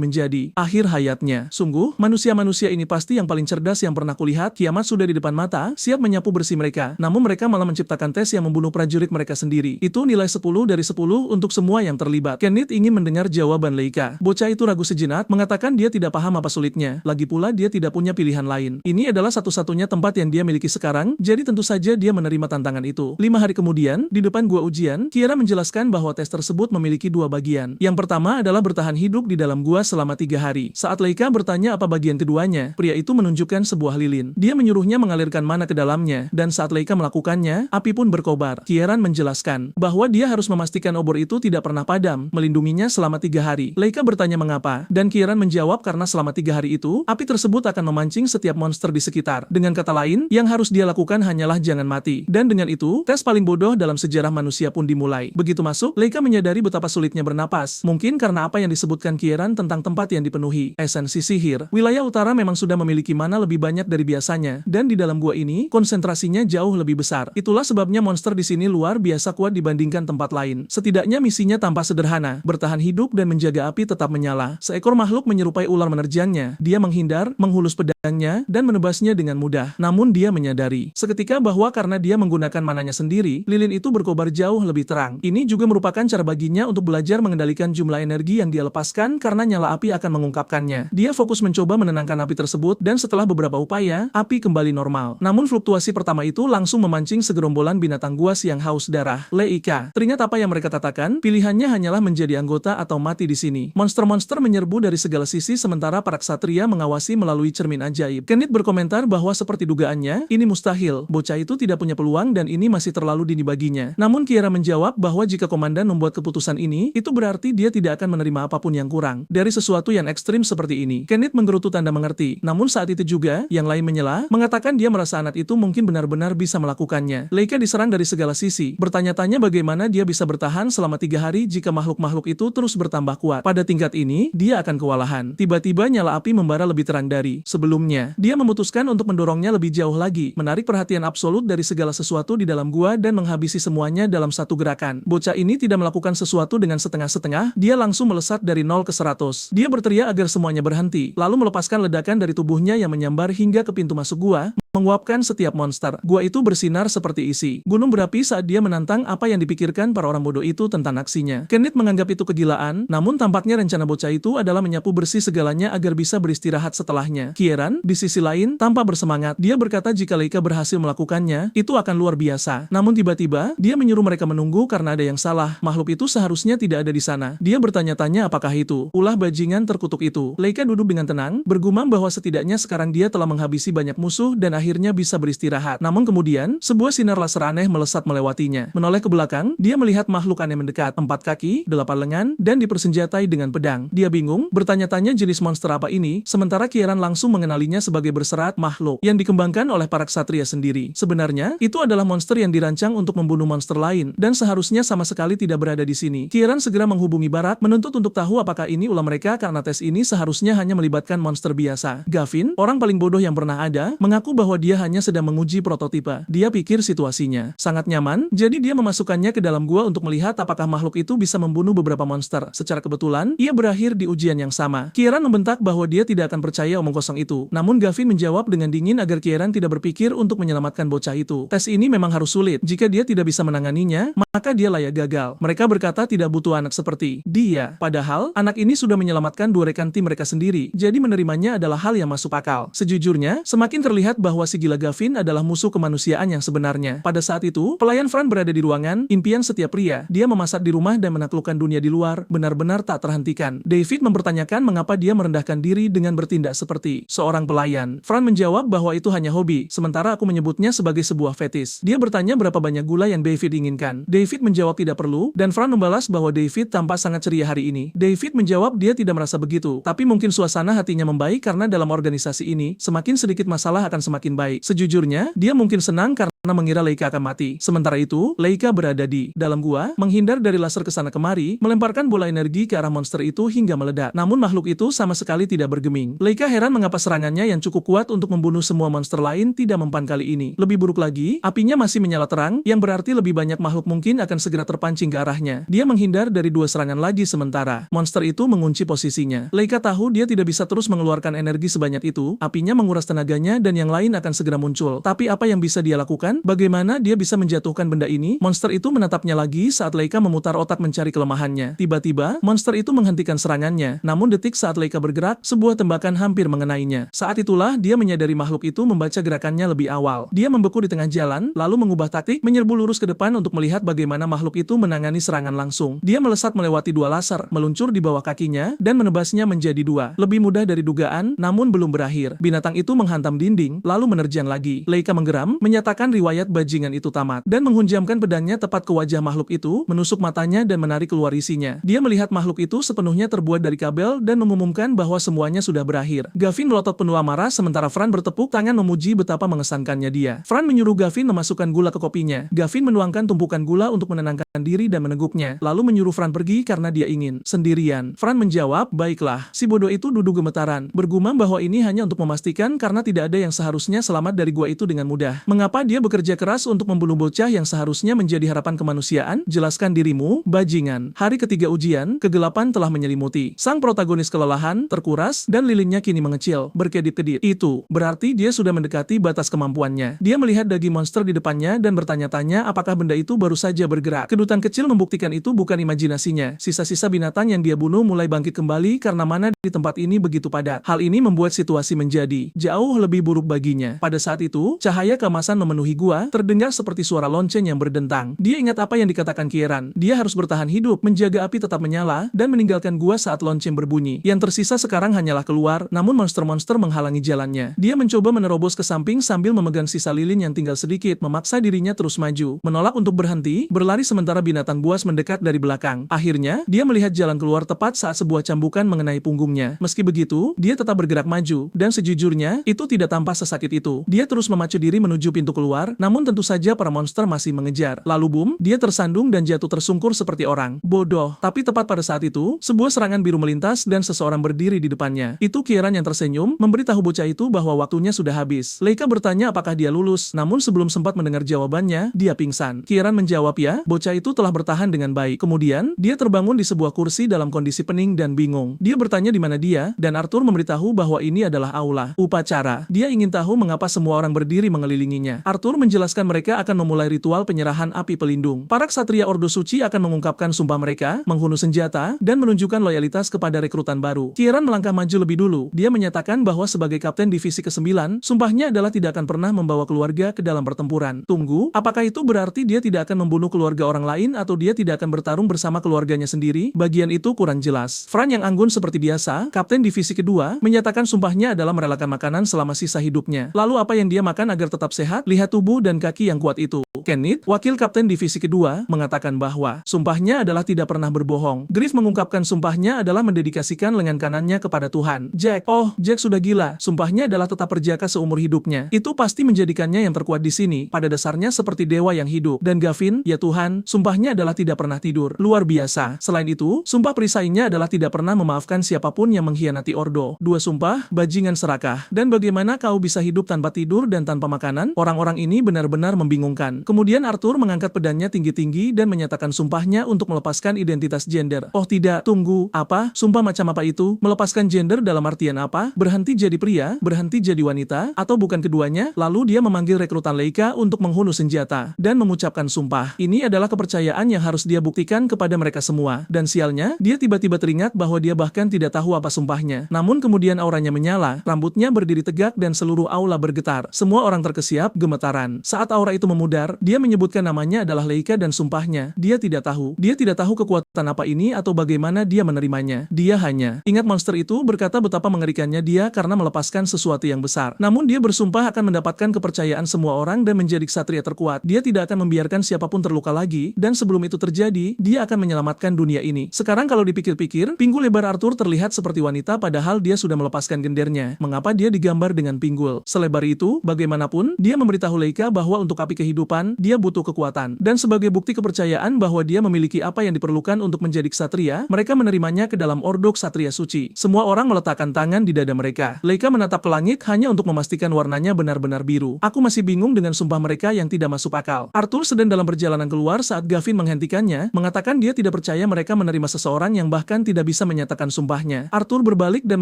menjadi akhir hayatnya. Sungguh, manusia-manusia ini pasti yang paling cerdas yang pernah kulihat. Kiamat sudah di depan mata, siap menyapu bersih mereka. Namun mereka malah menciptakan tes yang membunuh prajurit mereka sendiri. Itu nilai 10 dari 10 untuk semua yang terlibat. Kenneth ingin mendengar jawaban Leika. Bocah itu ragu sejenak, mengatakan dia tidak paham apa sulitnya. Lagi pula dia tidak punya pilihan lain. Ini adalah satu-satunya tempat yang dia miliki sekarang, jadi tentu saja dia menerima tantangan itu. 5 hari kemudian, di depan gua ujian, Kieran menjelaskan bahwa tes tersebut memiliki 2 bagian. Yang pertama adalah bertahan hidup di dalam gua selama 3 hari. Saat Leika bertanya apa bagian keduanya, pria itu menunjukkan sebuah lilin. Dia menyuruhnya mengalirkan mana ke dalamnya, dan saat Leika melakukannya, api pun berkobar. Kieran menjelaskan bahwa dia harus memastikan obor itu tidak pernah padam, melindunginya selama 3 hari. Leika bertanya mengapa, dan Kieran menjawab karena selama 3 hari itu, api tersebut akan memancing setiap monster di sekitar. Dengan kata lain, yang harus dia lakukan hanyalah jangan mati. Dan dengan itu, tes paling bodoh dalam sejarah manusia pun dimulai. Begitu masuk, Leika menyadari betapa sulitnya bernapas. Mungkin karena apa yang disebutkan Kieran tentang tempat yang dipenuhi esensi sihir. Wilayah utara memang sudah memiliki mana lebih banyak dari biasanya, dan di dalam gua ini, konsentrasinya jauh lebih besar. Itulah sebabnya monster di sini luar biasa kuat dibandingkan tempat lain. Setidaknya misinya tampak sederhana, bertahan hidup dan menjaga api tetap menyala. Seekor makhluk menyerupai ular menerjangnya. Dia menghindar, menghulus pedangnya, dan menebasnya dengan mudah. Namun dia menyadari seketika bahwa karena dia menggunakan mananya sendiri, lilin itu berkobar jauh lebih terang. Ini juga merupakan cara baginya untuk belajar mengendalikan jumlah energi yang dia lepaskan karena nyala api akan mengungkapkannya. Dia fokus mencoba menenangkan api tersebut dan setelah beberapa upaya, api kembali normal. Namun fluktuasi pertama itu langsung memancing segerombolan binatang buas yang haus darah. Leika, teringat apa yang mereka katakan? Pilihannya hanyalah menjadi anggota atau mati di sini. Monster-monster menyerbu dari segala sisi sementara para ksatria mengawasi melalui cermin ajaib. Kenneth berkomentar bahwa seperti dugaannya, ini mustahil. Bocah itu tidak punya peluang dan ini masih terlalu dini baginya. Namun Kieran menjawab bahwa jika komandan membuat keputusan ini, itu berarti dia tidak akan menerima apapun yang kurang dari sesuatu yang ekstrim seperti ini. Kenneth menggerutu tanda mengerti. Namun saat itu juga, yang lain menyela, mengatakan dia merasa anak itu mungkin benar-benar bisa melakukannya. Leika diserang dari segala sisi, bertanya-tanya bagaimana dia bisa bertahan selama 3 hari jika makhluk-makhluk itu terus bertambah kuat. Pada tingkat ini, dia akan kewalahan. Tiba-tiba nyala api membara lebih terang dari sebelumnya. Dia memutuskan untuk mendorongnya lebih jauh lagi, menarik perhatian absolut dari segala sesuatu di dalam gua dan menghabisi semuanya dalam satu gerakan. Bocah ini tidak melakukan sesuatu dengan setengah-setengah, dia langsung melesat dari 0 ke 100. Dia berteriak agar semuanya berhenti, lalu melepaskan ledakan dari tubuhnya yang menyambar hingga ke pintu masuk gua, menguapkan setiap monster. Gua itu bersinar seperti isi gunung berapi saat dia menantang apa yang dipikirkan para orang bodoh itu tentang aksinya. Kenneth menganggap itu kegilaan, namun tampaknya rencana bocah itu adalah menyapu bersih segalanya agar bisa beristirahat setelahnya. Kieran, di sisi lain, tampak bersemangat. Dia berkata jika Leika berhasil melakukannya, itu akan luar biasa. Namun tiba-tiba, dia menyuruh mereka menunggu karena ada yang salah. Makhluk itu seharusnya tidak ada di sana. Dia bertanya-tanya apakah itu ulah bajingan terkutuk itu. Leika duduk dengan tenang, bergumam bahwa setidaknya sekarang dia telah menghabisi banyak musuh dan akhirnya bisa beristirahat. Namun kemudian, sebuah sinar laser aneh melesat melewatinya. Menoleh ke belakang, dia melihat makhluk aneh mendekat. 4 kaki, 8 lengan, dan dipersenjatai dengan pedang. Dia bingung, bertanya-tanya jenis monster apa ini, sementara Kieran langsung mengenalinya sebagai berserat makhluk yang dikembangkan oleh para ksatria sendiri. Sebenarnya, itu adalah monster yang dirancang untuk membunuh monster lain, dan seharusnya sama sekali tidak berada di sini. Kieran segera menghubungi Barat, menuntut untuk tahu apakah ini ulah mereka karena tes ini seharusnya hanya melibatkan monster biasa. Gavin, orang paling bodoh yang pernah ada, mengaku bahwa dia hanya sedang menguji prototipe. Dia pikir situasinya sangat nyaman, jadi dia memasukkannya ke dalam gua untuk melihat apakah makhluk itu bisa membunuh beberapa monster. Secara kebetulan, ia berakhir di ujian yang sama. Kieran membentak bahwa dia tidak akan percaya omong kosong itu. Namun Gavin menjawab dengan dingin agar Kieran tidak berpikir untuk menyelamatkan bocah itu. Tes ini memang harus sulit. Jika dia tidak bisa menanganinya, maka dia layak gagal. Mereka berkata tidak butuh anak seperti dia. Padahal, anak ini sudah menyelamatkan 2 rekan tim mereka sendiri. Jadi menerimanya adalah hal yang masuk akal. Sejujurnya, semakin terlihat bahwa si gila Gavin adalah musuh kemanusiaan yang sebenarnya. Pada saat itu, pelayan Fran berada di ruangan, impian setiap pria. Dia memasak di rumah dan menaklukkan dunia di luar, benar-benar tak terhentikan. David mempertanyakan mengapa dia merendahkan diri dengan bertindak seperti seorang pelayan. Fran menjawab bahwa itu hanya hobi, sementara aku menyebutnya sebagai sebuah fetis. Dia bertanya berapa banyak gula yang David inginkan. David menjawab tidak perlu, dan Fran membalas bahwa David tampak sangat ceria hari ini. David menjawab dia tidak merasa begitu, tapi mungkin suasana hatinya membaik karena dalam organisasi ini, semakin sedikit masalah akan semakin baik. Sejujurnya, dia mungkin senang karena mengira Leika akan mati. Sementara itu, Leika berada di dalam gua, menghindar dari laser kesana kemari, melemparkan bola energi ke arah monster itu hingga meledak. Namun makhluk itu sama sekali tidak bergeming. Leika heran mengapa serangannya yang cukup kuat untuk membunuh semua monster lain tidak mempan kali ini. Lebih buruk lagi, apinya masih menyala terang, yang berarti lebih banyak makhluk mungkin akan segera terpancing ke arahnya. Dia menghindar dari 2 serangan lagi sementara monster itu mengunci posisinya. Leika tahu dia tidak bisa terus mengeluarkan energi sebanyak itu, apinya menguras tenaganya dan yang lain akan segera muncul. Tapi apa yang bisa dia lakukan? Bagaimana dia bisa menjatuhkan benda ini? Monster itu menatapnya lagi saat Leika memutar otak mencari kelemahannya. Tiba-tiba, monster itu menghentikan serangannya. Namun detik saat Leika bergerak, sebuah tembakan hampir mengenainya. Saat itulah dia menyadari makhluk itu membaca gerakannya lebih awal. Dia membeku di tengah jalan, lalu mengubah taktik, menyerbu lurus ke depan untuk melihat bagaimana makhluk itu menangani serangan langsung. Dia melesat melewati 2 laser, meluncur di bawah kakinya, dan menebasnya menjadi 2. Lebih mudah dari dugaan, namun belum berakhir. Binatang itu menghantam dinding, lalu menerjang lagi. Leika menggeram, menyatakan riwayat bajingan itu tamat, dan menghunjamkan pedangnya tepat ke wajah makhluk itu, menusuk matanya dan menarik keluar isinya. Dia melihat makhluk itu sepenuhnya terbuat dari kabel dan mengumumkan bahwa semuanya sudah berakhir. Gavin melotot penuh amarah sementara Fran bertepuk tangan memuji betapa mengesankannya dia. Fran menyuruh Gavin memasukkan gula ke kopinya. Gavin menuangkan tumpukan gula untuk menenangkan diri dan meneguknya, lalu menyuruh Fran pergi karena dia ingin sendirian. Fran menjawab, baiklah. Si bodoh itu duduk gemetaran, bergumam bahwa ini hanya untuk memastikan karena tidak ada yang seharusnya selamat dari gua itu dengan mudah. Mengapa dia bekerja keras untuk membunuh bocah yang seharusnya menjadi harapan kemanusiaan? Jelaskan dirimu, bajingan. Hari ketiga ujian, kegelapan telah menyelimuti. Sang protagonis kelelahan, terkuras, dan lilinnya kini mengecil, berkedip-kedip. Itu berarti dia sudah mendekati batas kemampuannya. Dia melihat daging monster di depannya dan bertanya-tanya apakah benda itu baru saja bergerak. Kedutan kecil membuktikan itu bukan imajinasinya. Sisa-sisa binatang yang dia bunuh mulai bangkit kembali karena mana di tempat ini begitu padat. Hal ini membuat situasi menjadi jauh lebih buruk baginya. Pada saat itu, cahaya keemasan memenuhi gua, terdengar seperti suara lonceng yang berdentang. Dia ingat apa yang dikatakan Kieran. Dia harus bertahan hidup, menjaga api tetap menyala, dan meninggalkan gua saat lonceng berbunyi. Yang tersisa sekarang hanyalah keluar, namun monster-monster menghalangi jalannya. Dia mencoba menerobos ke samping sambil memegang sisa lilin yang tinggal sedikit, memaksa dirinya terus maju. Menolak untuk berhenti, berlari sementara binatang buas mendekat dari belakang. Akhirnya, dia melihat jalan keluar tepat saat sebuah cambukan mengenai punggungnya. Meski begitu, dia tetap bergerak maju, dan sejujurnya, itu tidak tampak sesakit itu. Dia terus memacu diri menuju pintu keluar, namun tentu saja para monster masih mengejar. Lalu boom, dia tersandung dan jatuh tersungkur seperti orang bodoh. Tapi tepat pada saat itu, sebuah serangan biru melintas dan seseorang berdiri di depannya. Itu Kieran yang tersenyum, memberitahu bocah itu bahwa waktunya sudah habis. Leika bertanya apakah dia lulus, namun sebelum sempat mendengar jawabannya, dia pingsan. Kieran menjawab ya, bocah itu telah bertahan dengan baik. Kemudian, dia terbangun di sebuah kursi dalam kondisi pening dan bingung. Dia bertanya di mana dia, dan Arthur memberitahu bahwa ini adalah aula upacara. Dia ingin tahu mengapa semua orang berdiri mengelilinginya. Arthur menjelaskan mereka akan memulai ritual penyerahan api pelindung. Para ksatria Ordo Suci akan mengungkapkan sumpah mereka, menghunus senjata, dan menunjukkan loyalitas kepada rekrutan baru. Kieran melangkah maju lebih dulu. Dia menyatakan bahwa sebagai kapten divisi ke-9, sumpahnya adalah tidak akan pernah membawa keluarga ke dalam pertempuran. Tunggu, apakah itu berarti dia tidak akan membunuh keluarga orang lain atau dia tidak akan bertarung bersama keluarganya sendiri? Bagian itu kurang jelas. Fran yang anggun seperti biasa, kapten divisi kedua, menyatakan sumpahnya adalah merelakan makanan selama sisa hidupnya. Lalu apa yang dia makan agar tetap sehat? Lihat tubuh dan kaki yang kuat itu. Kenneth, wakil kapten divisi kedua, mengatakan bahwa sumpahnya adalah tidak pernah berbohong. Griff mengungkapkan sumpahnya adalah mendedikasikan lengan kanannya kepada Tuhan. Jack, oh, Jack sudah gila. Sumpahnya adalah tetap perjaka seumur hidupnya. Itu pasti menjadikannya yang terkuat di sini. Pada dasarnya seperti dewa yang hidup. Dan Gavin, ya Tuhan, sumpahnya adalah tidak pernah tidur. Luar biasa. Selain itu, sumpah perisainya adalah tidak pernah memaafkan siapapun yang mengkhianati Ordo. 2 sumpah, bajingan serakah. Dan bagaimana kau bisa hidup tanpa tidur dan tanpa makanan? Orang-orang ini ini benar-benar membingungkan. Kemudian Arthur mengangkat pedangnya tinggi-tinggi dan menyatakan sumpahnya untuk melepaskan identitas gender. Oh tidak, tunggu, apa? Sumpah macam apa itu? Melepaskan gender dalam artian apa? Berhenti jadi pria, berhenti jadi wanita, atau bukan keduanya? Lalu dia memanggil rekrutan Leika untuk menghunus senjata dan mengucapkan sumpah. Ini adalah kepercayaan yang harus dia buktikan kepada mereka semua. Dan sialnya, dia tiba-tiba teringat bahwa dia bahkan tidak tahu apa sumpahnya. Namun kemudian auranya menyala, rambutnya berdiri tegak dan seluruh aula bergetar. Semua orang terkesiap, gemetaran. Saat aura itu memudar, dia menyebutkan namanya adalah Leika dan sumpahnya. Dia tidak tahu. Dia tidak tahu kekuatan apa ini atau bagaimana dia menerimanya. Dia hanya ingat monster itu berkata betapa mengerikannya dia karena melepaskan sesuatu yang besar. Namun dia bersumpah akan mendapatkan kepercayaan semua orang dan menjadi ksatria terkuat. Dia tidak akan membiarkan siapapun terluka lagi, dan sebelum itu terjadi, dia akan menyelamatkan dunia ini. Sekarang kalau dipikir-pikir, pinggul lebar Arthur terlihat seperti wanita padahal dia sudah melepaskan gendernya. Mengapa dia digambar dengan pinggul selebar itu? Bagaimanapun, dia memberitahu Leika bahwa untuk api kehidupan, dia butuh kekuatan. Dan sebagai bukti kepercayaan bahwa dia memiliki apa yang diperlukan untuk menjadi ksatria, mereka menerimanya ke dalam ordo ksatria suci. Semua orang meletakkan tangan di dada mereka. Leika menatap ke langit hanya untuk memastikan warnanya benar-benar biru. Aku masih bingung dengan sumpah mereka yang tidak masuk akal. Arthur sedang dalam perjalanan keluar saat Gavin menghentikannya, mengatakan dia tidak percaya mereka menerima seseorang yang bahkan tidak bisa menyatakan sumpahnya. Arthur berbalik dan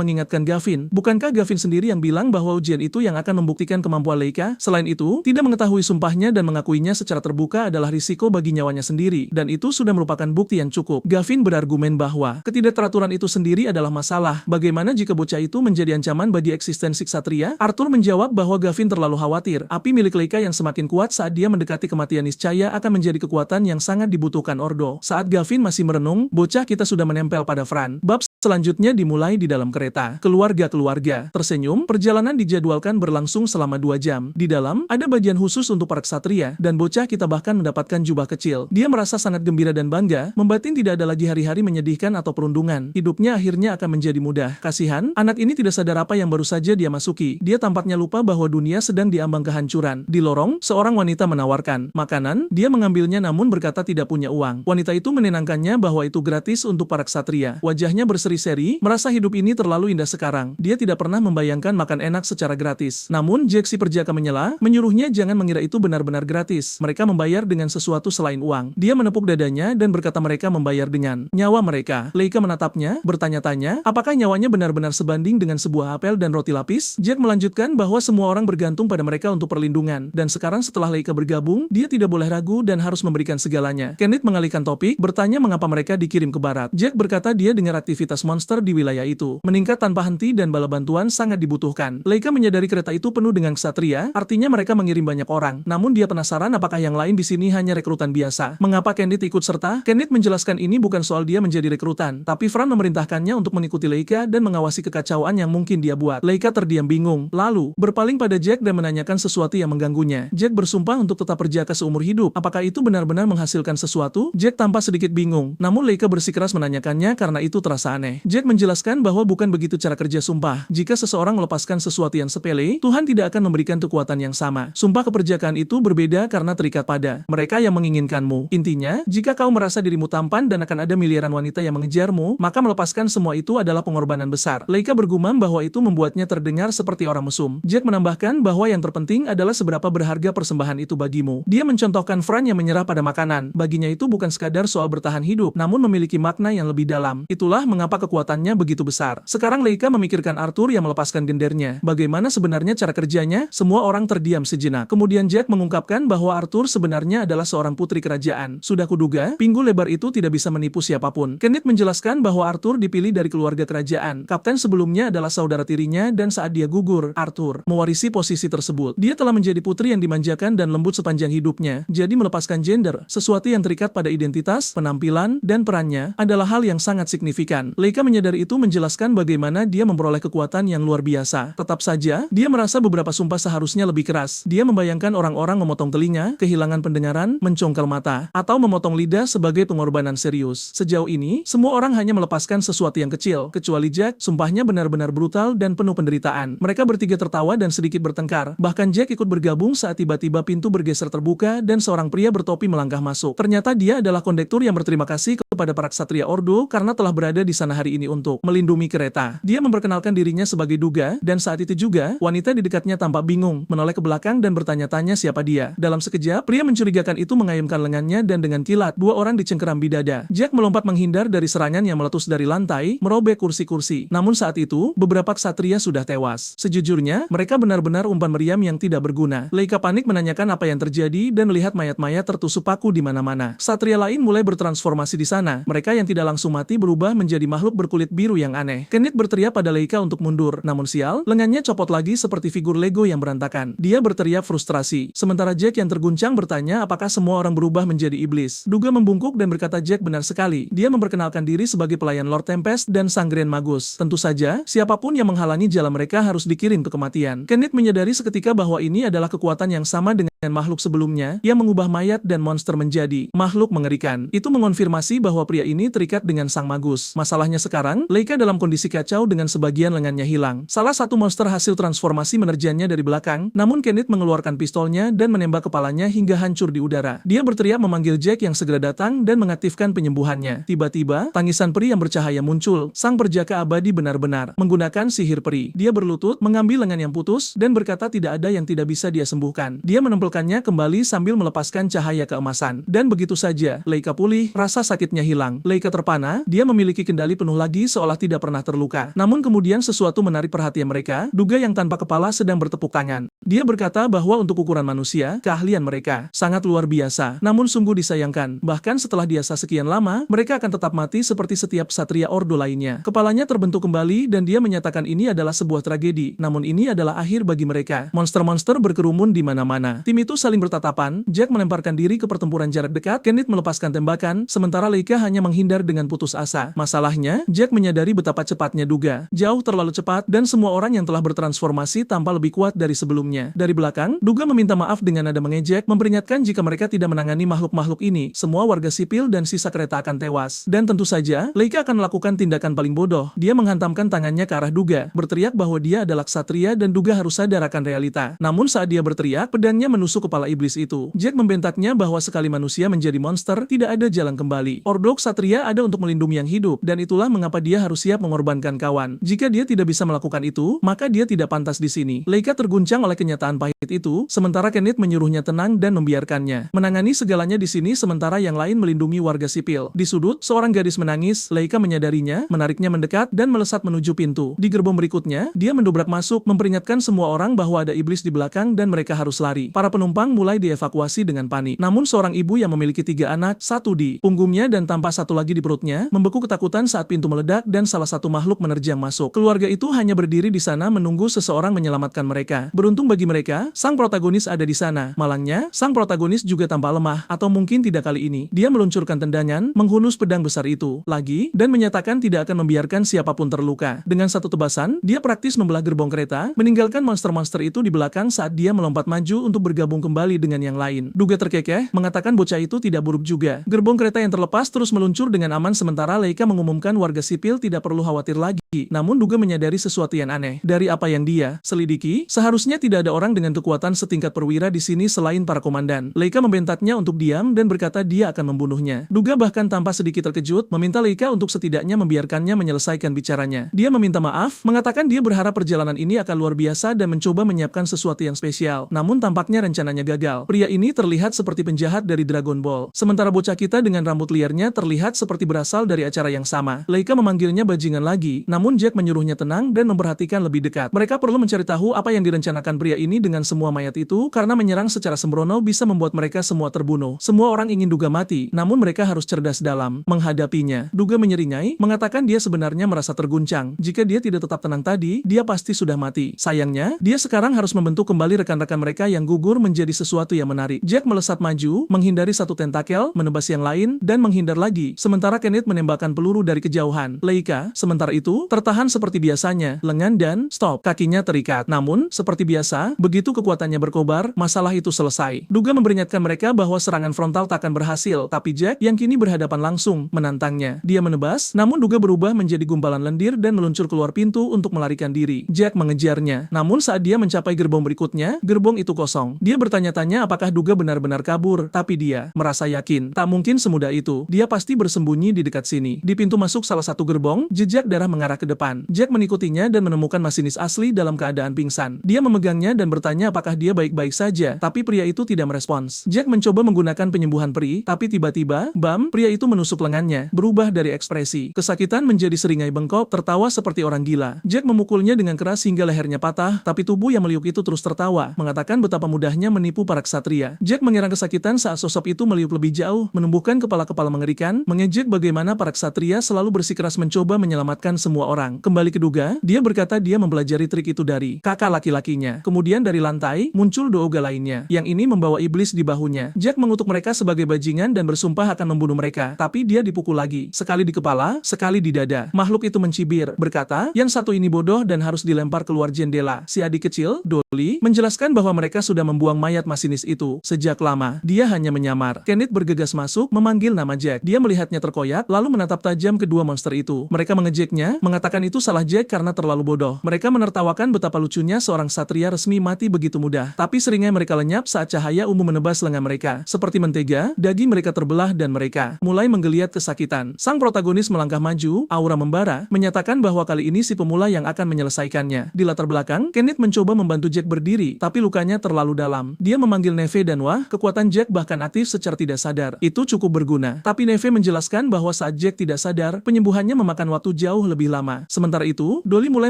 mengingatkan Gavin. Bukankah Gavin sendiri yang bilang bahwa ujian itu yang akan membuktikan kemampuan Leika? Selain itu, tidak mengetahui sumpahnya dan mengakuinya secara terbuka adalah risiko bagi nyawanya sendiri, dan itu sudah merupakan bukti yang cukup. Gavin berargumen bahwa ketidakteraturan itu sendiri adalah masalah. Bagaimana jika bocah itu menjadi ancaman bagi eksistensi ksatria? Arthur menjawab bahwa Gavin terlalu khawatir. Api milik Leika yang semakin kuat saat dia mendekati kematian niscaya akan menjadi kekuatan yang sangat dibutuhkan Ordo. Saat Gavin masih merenung, bocah kita sudah menempel pada Fran. Bab selanjutnya dimulai di dalam kereta. Keluarga-keluarga tersenyum, perjalanan dijadwalkan berlangsung selama 2 jam. Di dalam, ada bagian khusus untuk para ksatria, dan bocah kita bahkan mendapatkan jubah kecil. Dia merasa sangat gembira dan bangga, membatin tidak ada lagi hari-hari menyedihkan atau perundungan. Hidupnya akhirnya akan menjadi mudah. Kasihan, anak ini tidak sadar apa yang baru saja dia masuki. Dia tampaknya lupa bahwa dunia sedang diambang kehancuran. Di lorong, seorang wanita menawarkan makanan, dia mengambilnya namun berkata tidak punya uang. Wanita itu menenangkannya bahwa itu gratis untuk para ksatria. Wajahnya berseri-seri, merasa hidup ini terlalu indah sekarang. Dia tidak pernah membayangkan makan enak secara gratis. Namun, Jack si perjaka menyela, menyuruhnya jangan mengira itu benar-benar gratis. Mereka membayar dengan sesuatu selain uang. Dia menepuk dadanya dan berkata mereka membayar dengan nyawa mereka. Leika menatapnya, bertanya-tanya, apakah nyawanya benar-benar sebanding dengan sebuah apel dan roti lapis? Jack melanjutkan bahwa semua orang bergantung pada mereka untuk perlindungan. Dan sekarang setelah Leika bergabung, dia tidak boleh ragu dan harus memberikan segalanya. Kenneth mengalihkan topik, bertanya mengapa mereka dikirim ke barat. Jack berkata dia dengar aktivitas monster di wilayah itu meningkat tanpa henti dan bala bantuan sangat dibutuhkan. Leika menyadari kereta itu penuh dengan ksatria, artinya mereka mengirim banyak orang. Namun dia penasaran apakah yang lain di sini hanya rekrutan biasa. Mengapa Kenneth ikut serta? Kenneth menjelaskan ini bukan soal dia menjadi rekrutan, tapi Fran memerintahkannya untuk mengikuti Leika dan mengawasi kekacauan yang mungkin dia buat. Leika terdiam bingung, lalu berpaling pada Jack dan menanyakan sesuatu yang mengganggunya. Jack bersumpah untuk tetap perjaka seumur hidup. Apakah itu benar-benar menghasilkan sesuatu? Jack tampak sedikit bingung, namun Leika bersikeras menanyakannya karena itu terasa aneh. Jack menjelaskan bahwa bukan begitu cara kerja sumpah. Jika seseorang melepaskan sesuatu yang sepele, Tuhan tidak akan memberikan kekuatan yang sama. Sumpah keperjakaan itu berbeda karena terikat pada mereka yang menginginkanmu. Intinya, jika kau merasa dirimu tampan dan akan ada miliaran wanita yang mengejarmu, maka melepaskan semua itu adalah pengorbanan besar. Leika bergumam bahwa itu membuatnya terdengar seperti orang mesum. Jack menambahkan bahwa yang terpenting adalah seberapa berharga persembahan itu bagimu. Dia mencontohkan Fran yang menyerah pada makanan. Baginya itu bukan sekadar soal bertahan hidup, namun memiliki makna yang lebih dalam. Itulah mengapa kekuatannya begitu besar. Sekarang Leika memikirkan Arthur yang melepaskan gendernya. Bagaimana sebenarnya cara kerjanya? Semua orang terdiam sejenak. Kemudian Jack mengungkapkan bahwa Arthur sebenarnya adalah seorang putri kerajaan. Sudah kuduga, pinggul lebar itu tidak bisa menipu siapapun. Kenneth menjelaskan bahwa Arthur dipilih dari keluarga kerajaan. Kapten sebelumnya adalah saudara tirinya dan saat dia gugur, Arthur mewarisi posisi tersebut. Dia telah menjadi putri yang dimanjakan dan lembut sepanjang hidupnya. Jadi melepaskan gender, sesuatu yang terikat pada identitas, penampilan, dan perannya, adalah hal yang sangat signifikan. Leika menyadari itu menjelaskan bagaimana dia memperoleh kekuatan yang luar biasa. Tetap saja, dia merasa beberapa sumpah seharusnya lebih keras. Dia membayangkan orang-orang memotong telinga, kehilangan pendengaran, mencongkel mata, atau memotong lidah sebagai pengorbanan serius. Sejauh ini, semua orang hanya melepaskan sesuatu yang kecil. Kecuali Jack, sumpahnya benar-benar brutal dan penuh penderitaan. Mereka bertiga tertawa dan sedikit bertengkar. Bahkan Jack ikut bergabung saat tiba-tiba pintu bergeser terbuka dan seorang pria bertopi melangkah masuk. Ternyata dia adalah kondektur yang berterima kasih kepada para ksatria Ordo karena telah berada di sana sana hari ini untuk melindungi kereta. Dia memperkenalkan dirinya sebagai Duga, dan saat itu juga, wanita di dekatnya tampak bingung, menoleh ke belakang dan bertanya-tanya siapa dia. Dalam sekejap, pria mencurigakan itu mengayunkan lengannya dan dengan kilat, dua orang dicengkeram di dada. Jack melompat menghindar dari serangan yang meletus dari lantai, merobek kursi-kursi. Namun saat itu, beberapa ksatria sudah tewas. Sejujurnya, mereka benar-benar umpan meriam yang tidak berguna. Leica panik menanyakan apa yang terjadi dan melihat mayat-mayat tertusuk paku di mana-mana. Ksatria lain mulai bertransformasi di sana. Mereka yang tidak langsung mati berubah menjadi makhluk berkulit biru yang aneh. Kenneth berteriak pada Leica untuk mundur. Namun sial, lengannya copot lagi seperti figur Lego yang berantakan. Dia berteriak frustrasi. Sementara Jack yang terguncang bertanya apakah semua orang berubah menjadi iblis. Duga membungkuk dan berkata Jack benar sekali. Dia memperkenalkan diri sebagai pelayan Lord Tempest dan Sang Grand Magus. Tentu saja, siapapun yang menghalangi jalan mereka harus dikirim ke kematian. Kenneth menyadari seketika bahwa ini adalah kekuatan yang sama dengan makhluk sebelumnya yang mengubah mayat dan monster menjadi makhluk mengerikan. Itu mengonfirmasi bahwa pria ini terikat dengan Sang Magus. Masalahnya sekarang, Leica dalam kondisi kacau dengan sebagian lengannya hilang. Salah satu monster hasil transformasi menerjangnya dari belakang, namun Kenneth mengeluarkan pistolnya dan menembak kepalanya hingga hancur di udara. Dia berteriak memanggil Jack yang segera datang dan mengaktifkan penyembuhannya. Tiba-tiba, tangisan peri yang bercahaya muncul. Sang perjaka abadi benar-benar menggunakan sihir peri. Dia berlutut, mengambil lengan yang putus, dan berkata tidak ada yang tidak bisa dia sembuhkan. Dia menempelkannya kembali sambil melepaskan cahaya keemasan. Dan begitu saja, Leica pulih, rasa sakitnya hilang. Leica terpana, dia memiliki kendali penuh lagi seolah tidak pernah terluka. Namun kemudian sesuatu menarik perhatian mereka. Duga yang tanpa kepala sedang bertepuk tangan. Dia berkata bahwa untuk ukuran manusia, keahlian mereka sangat luar biasa. Namun sungguh disayangkan, bahkan setelah diasah sekian lama, mereka akan tetap mati seperti setiap satria ordo lainnya. Kepalanya terbentuk kembali dan dia menyatakan ini adalah sebuah tragedi. Namun ini adalah akhir bagi mereka. Monster-monster berkerumun di mana-mana. Tim itu saling bertatapan. Jack melemparkan diri ke pertempuran jarak dekat. Kenneth melepaskan tembakan, sementara Leica hanya menghindar dengan putus asa. Masalahnya, Jack menyadari betapa cepatnya Duga. Jauh terlalu cepat dan semua orang yang telah bertransformasi tampak lebih kuat dari sebelumnya. Dari belakang, Duga meminta maaf dengan nada mengejek, memperingatkan jika mereka tidak menangani makhluk-makhluk ini, semua warga sipil dan sisa kereta akan tewas. Dan tentu saja, Leica akan melakukan tindakan paling bodoh. Dia menghantamkan tangannya ke arah Duga, berteriak bahwa dia adalah ksatria dan Duga harus sadar akan realita. Namun saat dia berteriak, pedangnya menusuk kepala iblis itu. Jack membentaknya bahwa sekali manusia menjadi monster, tidak ada jalan kembali. Ordo ksatria ada untuk melindungi yang hidup, dan itulah mengapa dia harus siap mengorbankan kawan. Jika dia tidak bisa melakukan itu, maka dia tidak pantas di sini. Leica terguncang oleh kenyataan pahit itu, sementara Kenneth menyuruhnya tenang dan membiarkannya menangani segalanya di sini sementara yang lain melindungi warga sipil. Di sudut, seorang gadis menangis. Leica menyadarinya, menariknya mendekat dan melesat menuju pintu. Di gerbong berikutnya, dia mendobrak masuk, memperingatkan semua orang bahwa ada iblis di belakang dan mereka harus lari. Para penumpang mulai dievakuasi dengan panik. Namun seorang ibu yang memiliki 3 anak, satu di punggungnya dan tampak satu lagi di perutnya, membeku ketakutan saat pintu meledak dan salah satu makhluk menerjang masuk. Keluarga itu hanya berdiri di sana menunggu seseorang menyelamatkan mereka. Beruntung bagi mereka, sang protagonis ada di sana. Malangnya, sang protagonis juga tampak lemah, atau mungkin tidak kali ini. Dia meluncurkan tendangan, menghunus pedang besar itu lagi, dan menyatakan tidak akan membiarkan siapapun terluka. Dengan satu tebasan, dia praktis membelah gerbong kereta, meninggalkan monster-monster itu di belakang saat dia melompat maju untuk bergabung kembali dengan yang lain. Duga terkekeh, mengatakan bocah itu tidak buruk juga. Gerbong kereta yang terlepas terus meluncur dengan aman sementara Leica mengumumkan warga sipil tidak perlu khawatir lagi. Namun Duga menyadari sesuatu yang aneh. Dari apa yang dia selidiki, seharusnya tidak ada orang dengan kekuatan setingkat perwira di sini selain para komandan. Leica membentaknya untuk diam dan berkata dia akan membunuhnya. Duga bahkan tanpa sedikit terkejut, meminta Leica untuk setidaknya membiarkannya menyelesaikan bicaranya. Dia meminta maaf, mengatakan dia berharap perjalanan ini akan luar biasa dan mencoba menyiapkan sesuatu yang spesial. Namun tampaknya rencananya gagal. Pria ini terlihat seperti penjahat dari Dragon Ball. Sementara bocah kita dengan rambut liarnya terlihat seperti berasal dari acara yang sama. Leica memanggilnya bajingan lagi, namun Jack menyuruhnya tenang dan memperhatikan lebih dekat. Mereka perlu mencari tahu apa yang direncanakan pria ini dengan semua mayat itu, karena menyerang secara sembrono bisa membuat mereka semua terbunuh. Semua orang ingin Duga mati, namun mereka harus cerdas dalam menghadapinya. Duga menyeringai, mengatakan dia sebenarnya merasa terguncang. Jika dia tidak tetap tenang tadi, dia pasti sudah mati. Sayangnya, dia sekarang harus membentuk kembali rekan-rekan mereka yang gugur menjadi sesuatu yang menarik. Jack melesat maju, menghindari satu tentakel, menebas yang lain, dan menghindar lagi. Sementara Kenneth menembakkan peluru dari kejauhan. Leica, sementara itu, tertahan seperti biasanya, lengan dan stop, kakinya terikat. Namun, seperti biasa, begitu kekuatannya berkobar, masalah itu selesai. Duga memperingatkan mereka bahwa serangan frontal takkan berhasil, tapi Jack, yang kini berhadapan langsung, menantangnya. Dia menebas, namun Duga berubah menjadi gumpalan lendir dan meluncur keluar pintu untuk melarikan diri. Jack mengejarnya, namun saat dia mencapai gerbong berikutnya, gerbong itu kosong. Dia Dia bertanya-tanya apakah Duga benar-benar kabur, tapi dia merasa yakin tak mungkin semudah itu. Dia pasti bersembunyi di dekat sini. Di pintu masuk salah satu gerbong, jejak darah mengarah ke depan. Jack mengikutinya dan menemukan masinis asli dalam keadaan pingsan. Dia memegangnya dan bertanya apakah dia baik-baik saja, tapi pria itu tidak merespons. Jack mencoba menggunakan penyembuhan peri, tapi tiba-tiba, bam, pria itu menusuk lengannya, berubah dari ekspresi kesakitan menjadi seringai bengkok, tertawa seperti orang gila. Jack memukulnya dengan keras hingga lehernya patah, tapi tubuh yang meliuk itu terus tertawa, mengatakan betapa mudahnya menipu para ksatria. Jack mengira kesakitan saat sosok itu meliuk lebih jauh, menumbuhkan kepala-kepala mengerikan, mengejek bagaimana para ksatria selalu bersikeras mencoba menyelamatkan semua orang. Kembali ke Duga, dia berkata dia mempelajari trik itu dari kakak laki-lakinya. Kemudian dari lantai, muncul dua Oga lainnya, yang ini membawa iblis di bahunya. Jack mengutuk mereka sebagai bajingan dan bersumpah akan membunuh mereka, tapi dia dipukul lagi, sekali di kepala, sekali di dada. Makhluk itu mencibir, berkata, yang satu ini bodoh dan harus dilempar keluar jendela. Si adik kecil, Dolly, menjelaskan bahwa mereka sudah membuang mayat masinis itu sejak lama. Dia hanya menyamar. Kenneth bergegas masuk, memanggil nama Jack. Dia melihatnya terkoyak, lalu menatap tajam kedua monster itu. Mereka mengejeknya, mengatakan itu salah Jack karena terlalu bodoh. Mereka menertawakan betapa lucunya seorang satria resmi mati begitu mudah. Tapi seringai mereka lenyap saat cahaya ungu menebas lengan mereka. Seperti mentega, daging mereka terbelah dan mereka mulai menggeliat kesakitan. Sang protagonis melangkah maju, aura membara, menyatakan bahwa kali ini si pemula yang akan menyelesaikannya. Di latar belakang, Kenneth mencoba membantu Jack berdiri, tapi lukanya terlalu dalam. Dia memanggil Neve dan wah, kekuatan Jack bahkan aktif secara tidak sadar. Itu cukup berguna. Tapi Neve menjelaskan bahwa saat Jack tidak sadar, penyembuhannya memakan waktu jauh lebih lama. Sementara itu, Dolly mulai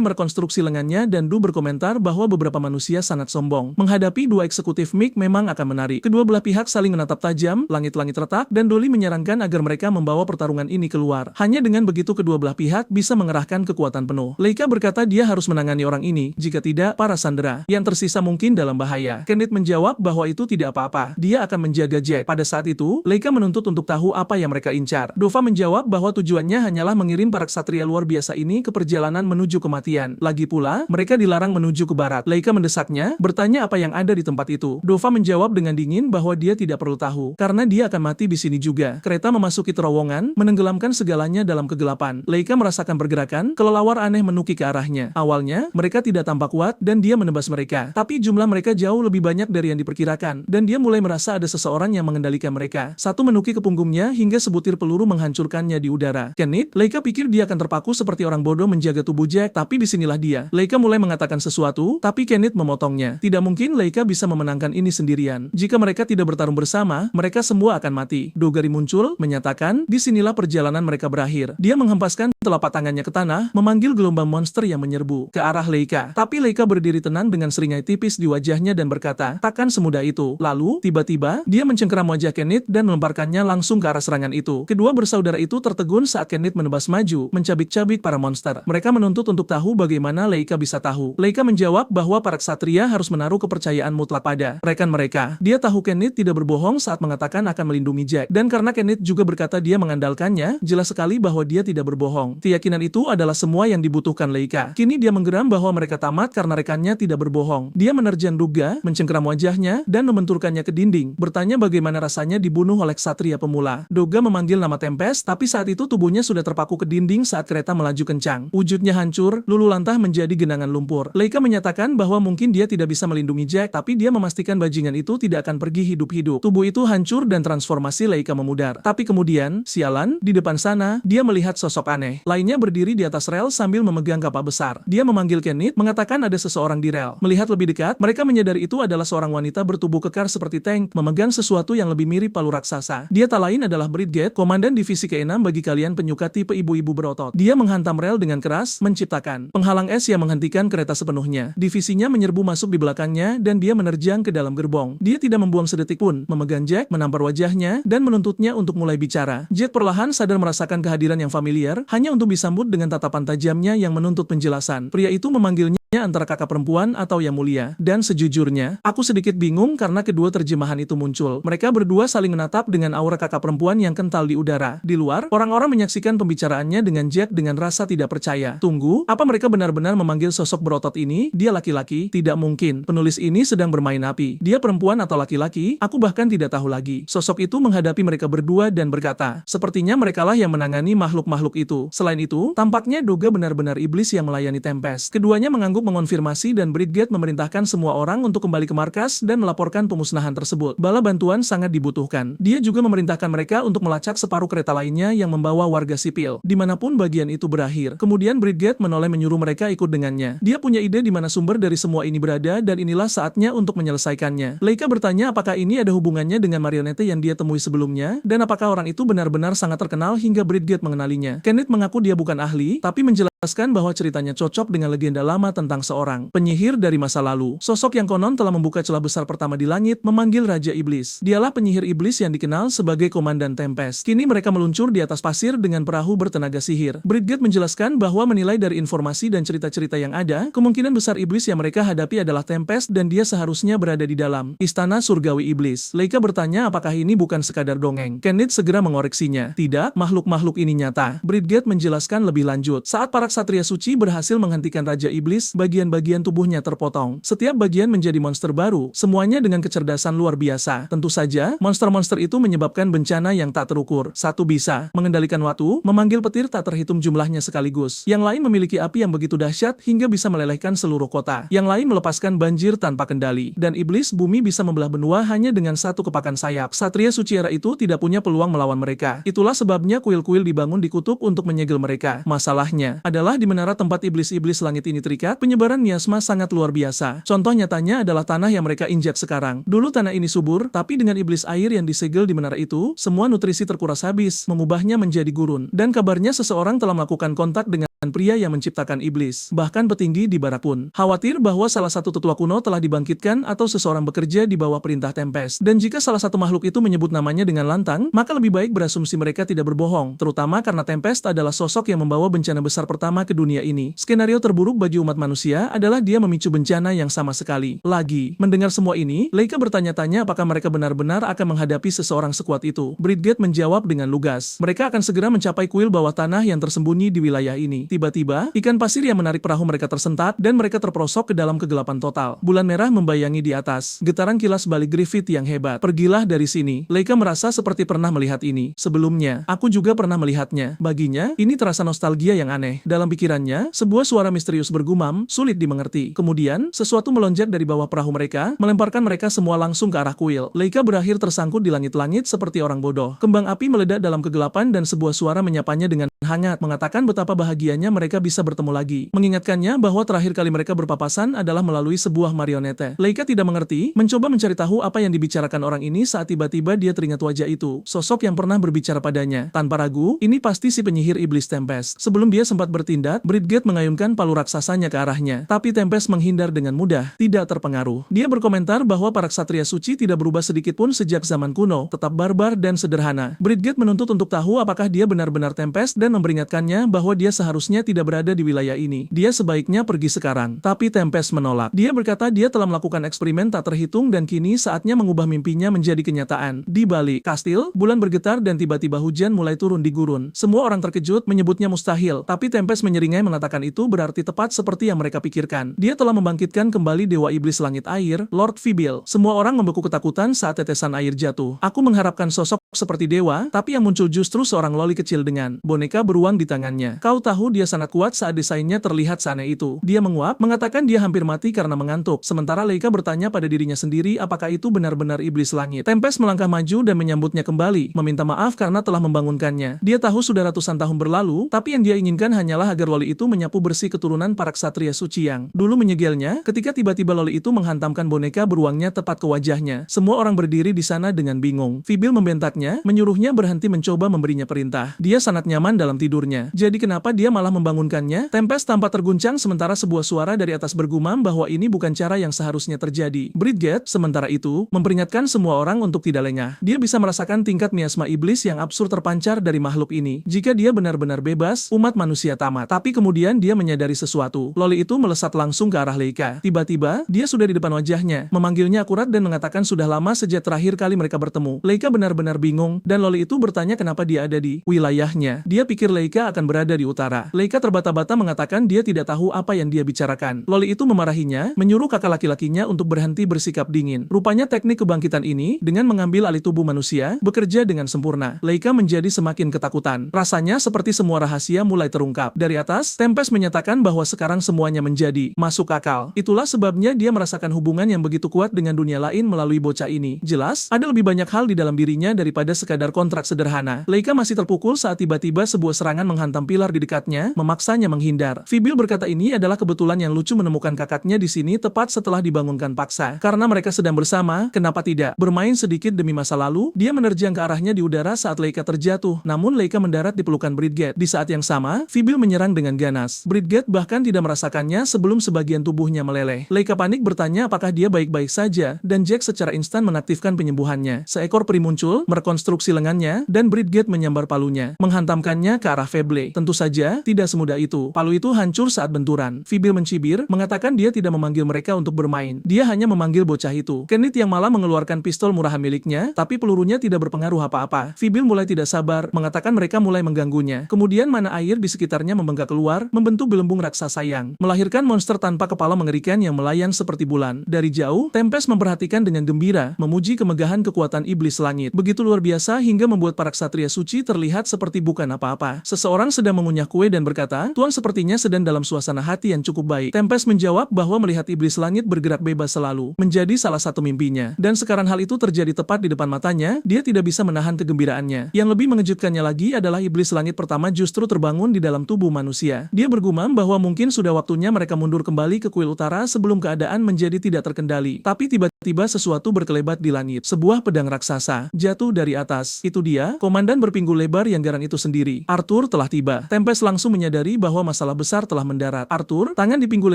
merekonstruksi lengannya dan Du berkomentar bahwa beberapa manusia sangat sombong. Menghadapi dua eksekutif Mick memang akan menarik. Kedua belah pihak saling menatap tajam, langit-langit retak, dan Dolly menyarankan agar mereka membawa pertarungan ini keluar. Hanya dengan begitu kedua belah pihak bisa mengerahkan kekuatan penuh. Leica berkata dia harus menangani orang ini, jika tidak, para sandera yang tersisa mungkin dalam bahaya. Kenneth menjawab bahwa itu tidak apa-apa. Dia akan menjaga Jack. Pada saat itu, Leica menuntut untuk tahu apa yang mereka incar. Dova menjawab bahwa tujuannya hanyalah mengirim para ksatria luar biasa ini ke perjalanan menuju kematian. Lagi pula, mereka dilarang menuju ke barat. Leica mendesaknya, bertanya apa yang ada di tempat itu. Dova menjawab dengan dingin bahwa dia tidak perlu tahu, karena dia akan mati di sini juga. Kereta memasuki terowongan, menenggelamkan segalanya dalam kegelapan. Leica merasakan pergerakan, kelelawar aneh menukik ke arahnya. Awalnya, mereka tidak tampak kuat, dan dia menebas mereka. Tapi jumlah mereka jauh lebih banyak dari yang diperkirakan, dan dia mulai merasa ada seseorang yang mengendalikan mereka. Satu menukik ke punggungnya hingga sebutir peluru menghancurkannya di udara. Kenneth, Leica pikir dia akan terpaku seperti orang bodoh menjaga tubuh Jack, tapi disinilah dia. Leica mulai mengatakan sesuatu, tapi Kenneth memotongnya. Tidak mungkin Leica bisa memenangkan ini sendirian. Jika mereka tidak bertarung bersama, mereka semua akan mati. Dogari muncul, menyatakan, disinilah perjalanan mereka berakhir. Dia menghempaskan telapak tangannya ke tanah, memanggil gelombang monster yang menyerbu ke arah Leica. Tapi Leica berdiri tenang dengan seringai tipis di wajahnya dan berkata, takkan semudah itu. Lalu, tiba-tiba, dia mencengkeram wajah Kenneth dan melemparkannya langsung ke arah serangan itu. Kedua bersaudara itu tertegun saat Kenneth menebas maju, mencabik-cabik para monster. Mereka menuntut untuk tahu bagaimana Leica bisa tahu. Leica menjawab bahwa para ksatria harus menaruh kepercayaan mutlak pada rekan mereka. Dia tahu Kenneth tidak berbohong saat mengatakan akan melindungi Jack. Dan karena Kenneth juga berkata dia mengandalkannya, jelas sekali bahwa dia tidak berbohong. Keyakinan itu adalah semua yang dibutuhkan Leica. Kini dia menggeram bahwa mereka tamat karena rekannya tidak berbohong. Dia menerjang Duga, mencengkeram wajahnya, dan membenturkannya ke dinding, bertanya bagaimana rasanya dibunuh oleh ksatria pemula. Duga memanggil nama Tempest, tapi saat itu tubuhnya sudah terpaku ke dinding saat kereta melaju kencang. Wujudnya hancur, lulu lantah menjadi genangan lumpur. Leica menyatakan bahwa mungkin dia tidak bisa melindungi Jack, tapi dia memastikan bajingan itu tidak akan pergi hidup-hidup. Tubuh itu hancur dan transformasi Leica memudar. Tapi kemudian, sialan, di depan sana, dia melihat sosok aneh. Lainnya berdiri di atas rel sambil memegang kapak besar. Dia memanggil Kenneth, mengatakan ada seseorang di rel. Melihat lebih dekat, mereka menyadari itu adalah seorang wanita bertubuh kekar seperti tank, memegang sesuatu yang lebih mirip palu raksasa. Dia tak lain adalah Bridget, komandan divisi ke-6 bagi kalian penyuka tipe ibu-ibu berotot. Dia menghantam rel dengan keras, menciptakan penghalang es yang menghentikan kereta sepenuhnya. Divisinya menyerbu masuk di belakangnya dan dia menerjang ke dalam gerbong. Dia tidak membuang sedetik pun, memegang Jack, menampar wajahnya, dan menuntutnya untuk mulai bicara. Jack perlahan sadar merasakan kehadiran yang familiar, hanya untuk disambut dengan tatapan tajamnya yang menuntut penjelasan. Pria itu memanggilnya antara kakak perempuan atau yang mulia, dan sejujurnya, aku sedikit bingung karena kedua terjemahan itu muncul. Mereka berdua saling menatap dengan aura kakak perempuan yang kental di udara. Di luar, orang-orang menyaksikan pembicaraannya dengan Jack dengan rasa tidak percaya. Tunggu, apa mereka benar-benar memanggil sosok berotot ini? Dia laki-laki? Tidak mungkin. Penulis ini sedang bermain api. Dia perempuan atau laki-laki? Aku bahkan tidak tahu lagi. Sosok itu menghadapi mereka berdua dan berkata, sepertinya merekalah yang menangani makhluk-makhluk itu. Selain itu, tampaknya Duga benar-benar iblis yang melayani Tempest. Keduanya mengangguk sanggup mengonfirmasi dan Bridget memerintahkan semua orang untuk kembali ke markas dan melaporkan pemusnahan tersebut. Bala bantuan sangat dibutuhkan. Dia juga memerintahkan mereka untuk melacak separuh kereta lainnya yang membawa warga sipil, dimanapun bagian itu berakhir. Kemudian Bridget menoleh menyuruh mereka ikut dengannya. Dia punya ide di mana sumber dari semua ini berada dan inilah saatnya untuk menyelesaikannya. Leica bertanya apakah ini ada hubungannya dengan marionete yang dia temui sebelumnya, dan apakah orang itu benar-benar sangat terkenal hingga Bridget mengenalinya. Kenneth mengaku dia bukan ahli, tapi menjelaskan bahwa ceritanya cocok dengan legenda lama tentang seorang penyihir dari masa lalu. Sosok yang konon telah membuka celah besar pertama di langit memanggil Raja Iblis. Dialah penyihir iblis yang dikenal sebagai Komandan Tempest. Kini mereka meluncur di atas pasir dengan perahu bertenaga sihir. Bridget menjelaskan bahwa menilai dari informasi dan cerita-cerita yang ada, kemungkinan besar iblis yang mereka hadapi adalah Tempest dan dia seharusnya berada di dalam istana surgawi iblis. Leica bertanya apakah ini bukan sekadar dongeng. Kenneth segera mengoreksinya. Tidak, makhluk-makhluk ini nyata. Bridget menjelaskan lebih lanjut. Saat para ksatria suci berhasil menghentikan Raja Iblis, bagian-bagian tubuhnya terpotong. Setiap bagian menjadi monster baru, semuanya dengan kecerdasan luar biasa. Tentu saja, monster-monster itu menyebabkan bencana yang tak terukur. Satu bisa mengendalikan waktu, memanggil petir tak terhitung jumlahnya sekaligus. Yang lain memiliki api yang begitu dahsyat hingga bisa melelehkan seluruh kota. Yang lain melepaskan banjir tanpa kendali. Dan iblis bumi bisa membelah benua hanya dengan satu kepakan sayap. Satria suci era itu tidak punya peluang melawan mereka. Itulah sebabnya kuil-kuil dibangun di kutub untuk menyegel mereka. Masalahnya adalah di menara tempat iblis-iblis langit ini terikat, penyebaran miasma sangat luar biasa. Contoh nyatanya adalah tanah yang mereka injak sekarang. Dulu tanah ini subur, tapi dengan iblis air yang disegel di menara itu, semua nutrisi terkuras habis, mengubahnya menjadi gurun. Dan kabarnya seseorang telah melakukan kontak dengan pria yang menciptakan iblis. Bahkan petinggi di barat pun khawatir bahwa salah satu tetua kuno telah dibangkitkan atau seseorang bekerja di bawah perintah Tempest. Dan jika salah satu makhluk itu menyebut namanya dengan lantang, maka lebih baik berasumsi mereka tidak berbohong, terutama karena Tempest adalah sosok yang membawa bencana besar pertama ke dunia ini. Skenario terburuk bagi umat manusia adalah dia memicu bencana yang sama sekali. Lagi, mendengar semua ini, Leica bertanya-tanya apakah mereka benar-benar akan menghadapi seseorang sekuat itu. Bridget menjawab dengan lugas. Mereka akan segera mencapai kuil bawah tanah yang tersembunyi di wilayah ini. Tiba-tiba, ikan pasir yang menarik perahu mereka tersentat dan mereka terperosok ke dalam kegelapan total. Bulan merah membayangi di atas. Getaran kilas balik Griffith yang hebat. Pergilah dari sini. Leica merasa seperti pernah melihat ini. Sebelumnya, aku juga pernah melihatnya. Baginya, ini terasa nostalgia yang aneh. Dalam pikirannya, sebuah suara misterius bergumam, sulit dimengerti. Kemudian, sesuatu melonjak dari bawah perahu mereka, melemparkan mereka semua langsung ke arah kuil. Leica berakhir tersangkut di langit-langit seperti orang bodoh. Kembang api meledak dalam kegelapan dan sebuah suara menyapanya dengan hangat, mengatakan betapa bahagianya mereka bisa bertemu lagi. Mengingatkannya bahwa terakhir kali mereka berpapasan adalah melalui sebuah marionete. Leica tidak mengerti, mencoba mencari tahu apa yang dibicarakan orang ini saat tiba-tiba dia teringat wajah itu. Sosok yang pernah berbicara padanya. Tanpa ragu, ini pasti si penyihir iblis Tempest. Sebelum dia sempat bertindak, Bridget mengayunkan palu raksasanya ke arahnya. Tapi Tempest menghindar dengan mudah, tidak terpengaruh. Dia berkomentar bahwa para ksatria suci tidak berubah sedikit pun sejak zaman kuno, tetap barbar dan sederhana. Bridget menuntut untuk tahu apakah dia benar-benar Tempest dan memperingatkannya bahwa dia seharusnya tidak berada di wilayah ini. Dia sebaiknya pergi sekarang. Tapi Tempest menolak. Dia berkata dia telah melakukan eksperimen tak terhitung dan kini saatnya mengubah mimpinya menjadi kenyataan. Di balik kastil, bulan bergetar dan tiba-tiba hujan mulai turun di gurun. Semua orang terkejut menyebutnya mustahil, tapi Tempest menyeringai mengatakan itu berarti tepat seperti yang mereka pikirkan. Dia telah membangkitkan kembali dewa iblis langit air, Lord Fibil. Semua orang membeku ketakutan saat tetesan air jatuh. Aku mengharapkan sosok seperti dewa, tapi yang muncul justru seorang loli kecil dengan boneka beruang di tangannya. Kau tahu dia sangat kuat saat desainnya terlihat seaneh itu. Dia menguap, mengatakan dia hampir mati karena mengantuk. Sementara Leica bertanya pada dirinya sendiri apakah itu benar-benar iblis langit. Tempest melangkah maju dan menyambutnya kembali, meminta maaf karena telah membangunkannya. Dia tahu sudah ratusan tahun berlalu, tapi yang dia inginkan hanyalah agar loli itu menyapu bersih keturunan para ksatria suci yang dulu menyegelnya. Ketika tiba-tiba loli itu menghantamkan boneka beruangnya tepat ke wajahnya. Semua orang berdiri di sana dengan bingung. Fibil membentaknya, menyuruhnya berhenti mencoba memberinya perintah. Dia sangat nyaman dalam tidurnya. Jadi kenapa dia malah membangunkannya? Tempest tampak terguncang sementara sebuah suara dari atas bergumam bahwa ini bukan cara yang seharusnya terjadi. Bridget, sementara itu, memperingatkan semua orang untuk tidak lengah. Dia bisa merasakan tingkat miasma iblis yang absurd terpancar dari makhluk ini. Jika dia benar-benar bebas, umat manusia tamat. Tapi kemudian dia menyadari sesuatu. Loli itu melesat langsung ke arah Leica. Tiba-tiba, dia sudah di depan wajahnya, memanggilnya akurat dan mengatakan sudah lama sejak terakhir kali mereka bertemu. Leica benar-benar bingung bingung, dan Loli itu bertanya kenapa dia ada di wilayahnya. Dia pikir Leika akan berada di utara. Leika terbata-bata mengatakan dia tidak tahu apa yang dia bicarakan. Loli itu memarahinya, menyuruh kakak laki-lakinya untuk berhenti bersikap dingin. Rupanya teknik kebangkitan ini, dengan mengambil alih tubuh manusia, bekerja dengan sempurna. Leika menjadi semakin ketakutan. Rasanya seperti semua rahasia mulai terungkap. Dari atas, Tempest menyatakan bahwa sekarang semuanya menjadi masuk akal. Itulah sebabnya dia merasakan hubungan yang begitu kuat dengan dunia lain melalui bocah ini. Jelas, ada lebih banyak hal di dalam dirinya daripada sekadar kontrak sederhana. Leika masih terpukul saat tiba-tiba sebuah serangan menghantam pilar di dekatnya, memaksanya menghindar. Fibil berkata ini adalah kebetulan yang lucu menemukan kakaknya di sini tepat setelah dibangunkan paksa. Karena mereka sedang bersama, kenapa tidak? Bermain sedikit demi masa lalu, dia menerjang ke arahnya di udara saat Leika terjatuh. Namun Leika mendarat di pelukan Bridget. Di saat yang sama, Fibil menyerang dengan ganas. Bridget bahkan tidak merasakannya sebelum sebagian tubuhnya meleleh. Leika panik bertanya apakah dia baik-baik saja, dan Jack secara instan mengaktifkan penyembuhannya. Seekor peri muncul, merekonstruksi lengannya, dan Bridget menyambar palunya, menghantamkannya ke arah Feble. Tentu saja, tidak semudah itu. Palu itu hancur saat benturan. Fibil mencibir, mengatakan dia tidak memanggil mereka untuk bermain. Dia hanya memanggil bocah itu. Kenneth yang malah mengeluarkan pistol murahan miliknya, tapi pelurunya tidak berpengaruh apa-apa. Fibil mulai tidak sabar, mengatakan mereka mulai mengganggunya. Kemudian mana air di sekitarnya membengkak keluar, membentuk gelembung raksasa yang melahirkan monster tanpa kepala mengerikan yang melayang seperti bulan. Dari jauh, Tempest memperhatikan dengan gembira, memuji kemegahan kekuatan iblis langit. Begitu luar biasa hingga membuat para ksatria suci terlihat seperti bukan apa-apa. Seseorang sedang mengunyah kue dan berkata, Tuan sepertinya sedang dalam suasana hati yang cukup baik. Tempest menjawab bahwa melihat iblis langit bergerak bebas selalu menjadi salah satu mimpinya. Dan sekarang hal itu terjadi tepat di depan matanya, dia tidak bisa menahan kegembiraannya. Yang lebih mengejutkannya lagi adalah iblis langit pertama justru terbangun di dalam tubuh manusia. Dia bergumam bahwa mungkin sudah waktunya mereka mundur kembali ke kuil utara sebelum keadaan menjadi tidak terkendali. Tapi tiba-tiba sesuatu berkelebat di langit. Sebuah pedang raksasa jatuh dari atas. Itu dia, komandan berpinggul lebar yang garang itu sendiri. Arthur telah tiba. Tempest langsung menyadari bahwa masalah besar telah mendarat. Arthur, tangan di pinggul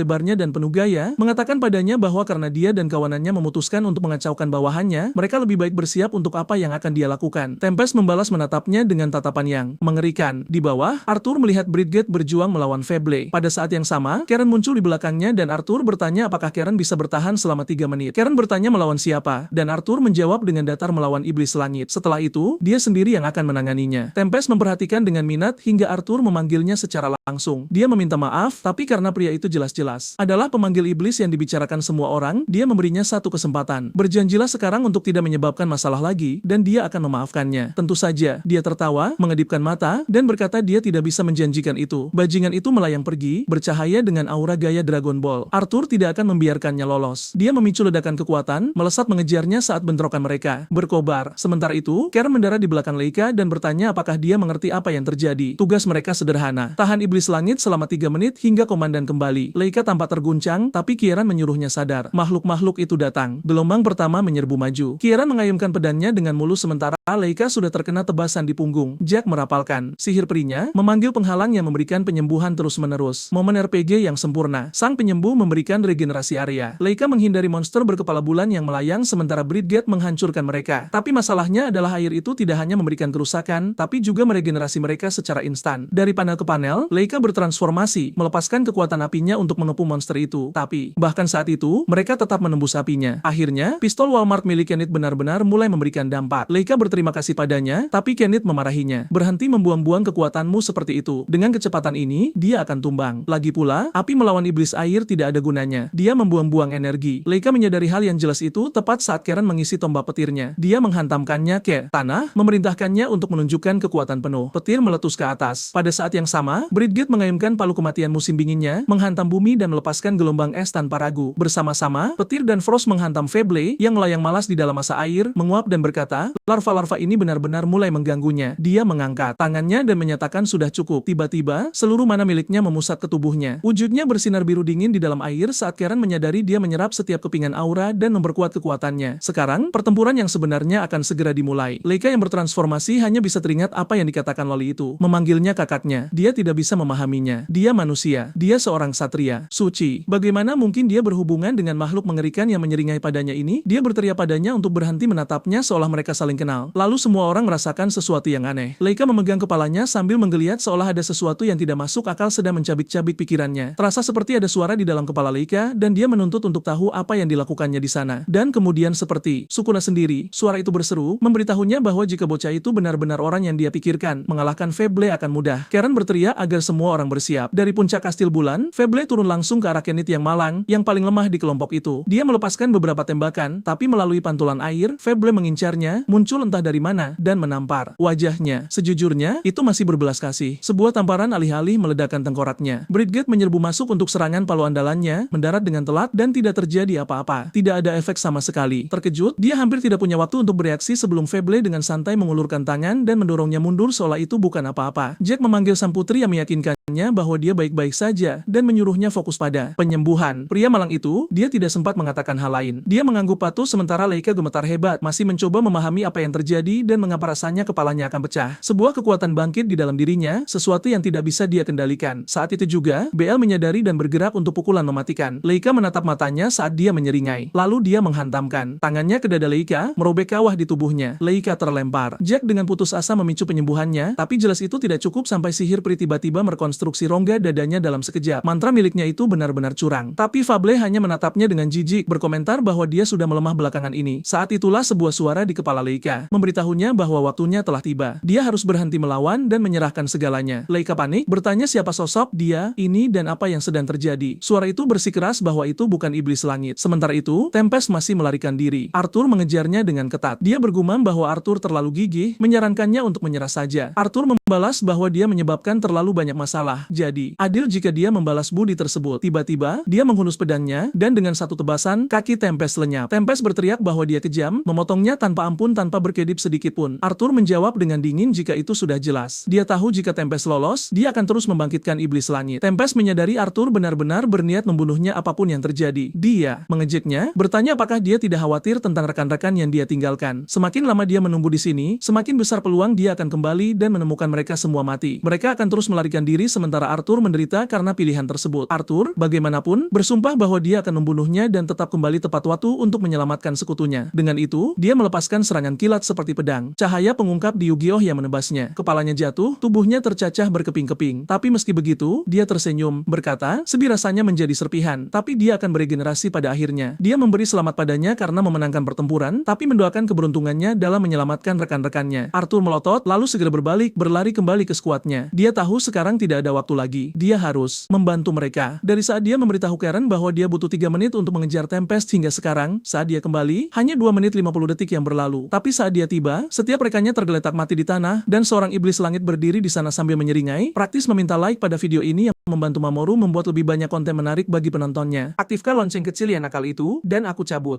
lebarnya dan penuh gaya, mengatakan padanya bahwa karena dia dan kawanannya memutuskan untuk mengacaukan bawahannya, mereka lebih baik bersiap untuk apa yang akan dia lakukan. Tempest membalas menatapnya dengan tatapan yang mengerikan. Di bawah, Arthur melihat Bridget berjuang melawan Feble. Pada saat yang sama, Karen muncul di belakangnya dan Arthur bertanya apakah Karen bisa bertahan selama 3 menit. Karen bertanya melawan siapa, dan Arthur menjawab dengan datar melawan iblis langit. Setelah itu, dia sendiri yang akan menanganinya. Tempest memperhatikan dengan minat hingga Arthur memanggilnya secara langsung. Dia meminta maaf, tapi karena pria itu jelas-jelas adalah pemanggil iblis yang dibicarakan semua orang, dia memberinya satu kesempatan. Berjanjilah sekarang untuk tidak menyebabkan masalah lagi, dan dia akan memaafkannya. Tentu saja, dia tertawa, mengedipkan mata, dan berkata dia tidak bisa menjanjikan itu. Bajingan itu melayang pergi, bercahaya dengan aura gaya Dragon Ball. Arthur tidak akan membiarkannya lolos. Dia memicu ledakan kekuatan, melesat mengejarnya saat bentrokan mereka berkobar. Sementara itu, Karen mendarat di belakang Leika dan bertanya apakah dia mengerti apa yang terjadi. Tugas mereka sederhana, tahan iblis langit selama 3 menit hingga komandan kembali. Leika tampak terguncang, tapi Kieran menyuruhnya sadar. Makhluk-makhluk itu datang. Gelombang pertama menyerbu maju. Kieran mengayunkan pedangnya dengan mulus sementara Leika sudah terkena tebasan di punggung. Jack merapalkan sihir perinya, memanggil penghalang yang memberikan penyembuhan terus-menerus. Momen RPG yang sempurna. Sang penyembuh memberikan regenerasi area. Leika menghindari monster berkepala bulan yang melayang sementara Bridget menghancurkan mereka. Tapi masalahnya adalah air itu tidak hanya memberikan kerusakan, tapi juga meregenerasi mereka secara instan. Dari panel ke panel, Leika bertransformasi, melepaskan kekuatan apinya untuk menipu monster itu. Tapi, bahkan saat itu, mereka tetap menembus apinya. Akhirnya, pistol Walmart milik Kenneth benar-benar mulai memberikan dampak. Leika berterima kasih padanya, tapi Kenneth memarahinya. Berhenti membuang-buang kekuatanmu seperti itu. Dengan kecepatan ini, dia akan tumbang. Lagi pula, api melawan iblis air tidak ada gunanya. Dia membuang-buang energi. Leika menyadari hal yang jelas itu tepat saat Karen mengisi tombak petirnya. Dia menghantamkannya ke tanah, memerintahkannya untuk menunjukkan kekuatan penuh. Petir meletus ke atas. Pada saat yang sama, Bridget mengayunkan palu kematian musim dinginnya, menghantam bumi dan melepaskan gelombang es tanpa ragu. Bersama-sama, petir dan Frost menghantam Feble yang melayang malas di dalam masa air, menguap dan berkata, larva-larva ini benar-benar mulai mengganggunya. Dia mengangkat tangannya dan menyatakan sudah cukup. Tiba-tiba, seluruh mana miliknya memusat ke tubuhnya. Wujudnya bersinar biru dingin di dalam air saat Karen menyadari dia menyerap setiap kepingan aura dan memperkuat kekuatannya. Sekarang, pertempuran yang sebenarnya akan segera dimulai. Leika yang bertransformasi hanya bisa teringat apa yang dikatakan Loli itu. Memanggilnya kakaknya. Dia tidak bisa memahaminya. Dia manusia. Dia seorang satria, suci. Bagaimana mungkin dia berhubungan dengan makhluk mengerikan yang menyeringai padanya ini? Dia berteriak padanya untuk berhenti menatapnya seolah mereka saling kenal. Lalu semua orang merasakan sesuatu yang aneh. Leica memegang kepalanya sambil menggeliat seolah ada sesuatu yang tidak masuk akal sedang mencabik-cabik pikirannya. Terasa seperti ada suara di dalam kepala Leica dan dia menuntut untuk tahu apa yang dilakukannya di sana. Dan kemudian seperti Sukuna sendiri, suara itu berseru, memberitahunya bahwa jika bocah itu benar-benar orang yang dia pikirkan, mengalahkan Faible akan mudah. Karen berteriak agar semua orang bersiap. Dari puncak kastil bulan, Faible turun langsung ke arah Kenneth yang malang, yang paling lemah di kelompok itu. Dia melepaskan beberapa tembakan, tapi melalui pantulan air, Faible mengincarnya, muncul entah dari mana, dan menampar. Wajahnya, sejujurnya, itu masih berbelas kasih. Sebuah tamparan alih-alih meledakkan tengkoraknya. Bridget menyerbu masuk untuk serangan palu andalannya, mendarat dengan telat dan tidak terjadi apa-apa. Tidak ada efek sama sekali. Terkejut, dia hampir tidak punya waktu untuk bereaksi sebelum Faible dengan santai mengulurkan tangan dan mendorongnya mundur seolah itu bukan apa-apa. Jack memanggil sang putri yang meyakinkannya bahwa dia baik-baik saja dan menyuruhnya fokus pada penyembuhan. Pria malang itu, dia tidak sempat mengatakan hal lain. Dia mengangguk patuh sementara Leica gemetar hebat, masih mencoba memahami apa yang terjadi dan mengapa rasanya kepalanya akan pecah. Sebuah kekuatan bangkit di dalam dirinya, sesuatu yang tidak bisa dia kendalikan. Saat itu juga, BL menyadari dan bergerak untuk pukulan mematikan. Leica menatap matanya saat dia menyeringai. Lalu dia menghantamkan tangannya ke dada Leica, merobek kawah di tubuhnya. Leica terlempar. Jack dengan putus asa memicu penyembuhannya, tapi jelas itu tidak cukup sampai sihir peri tiba-tiba merekonstruksi rongga dadanya dalam sekejap. Mantra miliknya itu benar-benar curang. Tapi Faible hanya menatapnya dengan jijik, berkomentar bahwa dia sudah melemah belakangan ini. Saat itulah sebuah suara di kepala Leica, memberitahunya bahwa waktunya telah tiba. Dia harus berhenti melawan dan menyerahkan segalanya. Leica panik, bertanya siapa sosok dia, ini dan apa yang sedang terjadi. Suara itu bersikeras bahwa itu bukan iblis langit. Sementara itu, Tempest masih melarikan diri. Arthur mengejarnya dengan ketat. Dia bergumam bahwa Arthur terlalu gigih, menyarankannya untuk menyerah saja. Arthur membalas bahwa dia menyebabkan terlalu banyak masalah. Jadi, adil jika dia membalas budi tersebut. Tiba-tiba, dia menghunus pedangnya, dan dengan satu tebasan, kaki Tempest lenyap. Tempest berteriak bahwa dia kejam, memotongnya tanpa ampun tanpa berkedip sedikit pun. Arthur menjawab dengan dingin jika itu sudah jelas. Dia tahu jika Tempest lolos, dia akan terus membangkitkan iblis langit. Tempest menyadari Arthur benar-benar berniat membunuhnya apapun yang terjadi. Dia mengejeknya, bertanya apakah dia tidak khawatir tentang rekan-rekan yang dia tinggalkan. Semakin lama dia menunggu di sini, semakin besar peluang dia akan kembali dan menemukan mereka semua mati. Mereka akan terus melarikan diri sementara Arthur menderita karena pilihan tersebut. Arthur, bagaimanapun, bersumpah bahwa dia akan membunuhnya dan tetap kembali tepat waktu untuk menyelamatkan sekutunya. Dengan itu, dia melepaskan serangan kilat seperti pedang. Cahaya pengungkap di Yu-Gi-Oh yang menebasnya. Kepalanya jatuh, tubuhnya tercacah berkeping-keping. Tapi meski begitu, dia tersenyum, berkata, "Sebi rasanya menjadi serpihan, tapi dia akan beregenerasi pada akhirnya." Dia memberi selamat padanya karena memenangkan pertempuran, tapi mendoakan keberuntungannya dalam menyelamatkan rekan-rekannya. Arthur melotot, lalu segera berbalik, berlari kembali ke skuadnya. Dia tahu sekarang tidak ada waktu lagi. Dia harus membantu mereka. Dari saat dia memberitahu Karen bahwa dia butuh 3 menit untuk mengejar Tempest hingga sekarang, saat dia kembali, hanya 2 menit 50 detik yang berlalu. Tapi saat dia tiba, setiap rekannya tergeletak mati di tanah, dan seorang iblis langit berdiri di sana sambil menyeringai, praktis meminta like pada video ini yang membantu Mamoru membuat lebih banyak konten menarik bagi penontonnya. Aktifkan lonceng kecil yang nakal itu, dan aku cabut.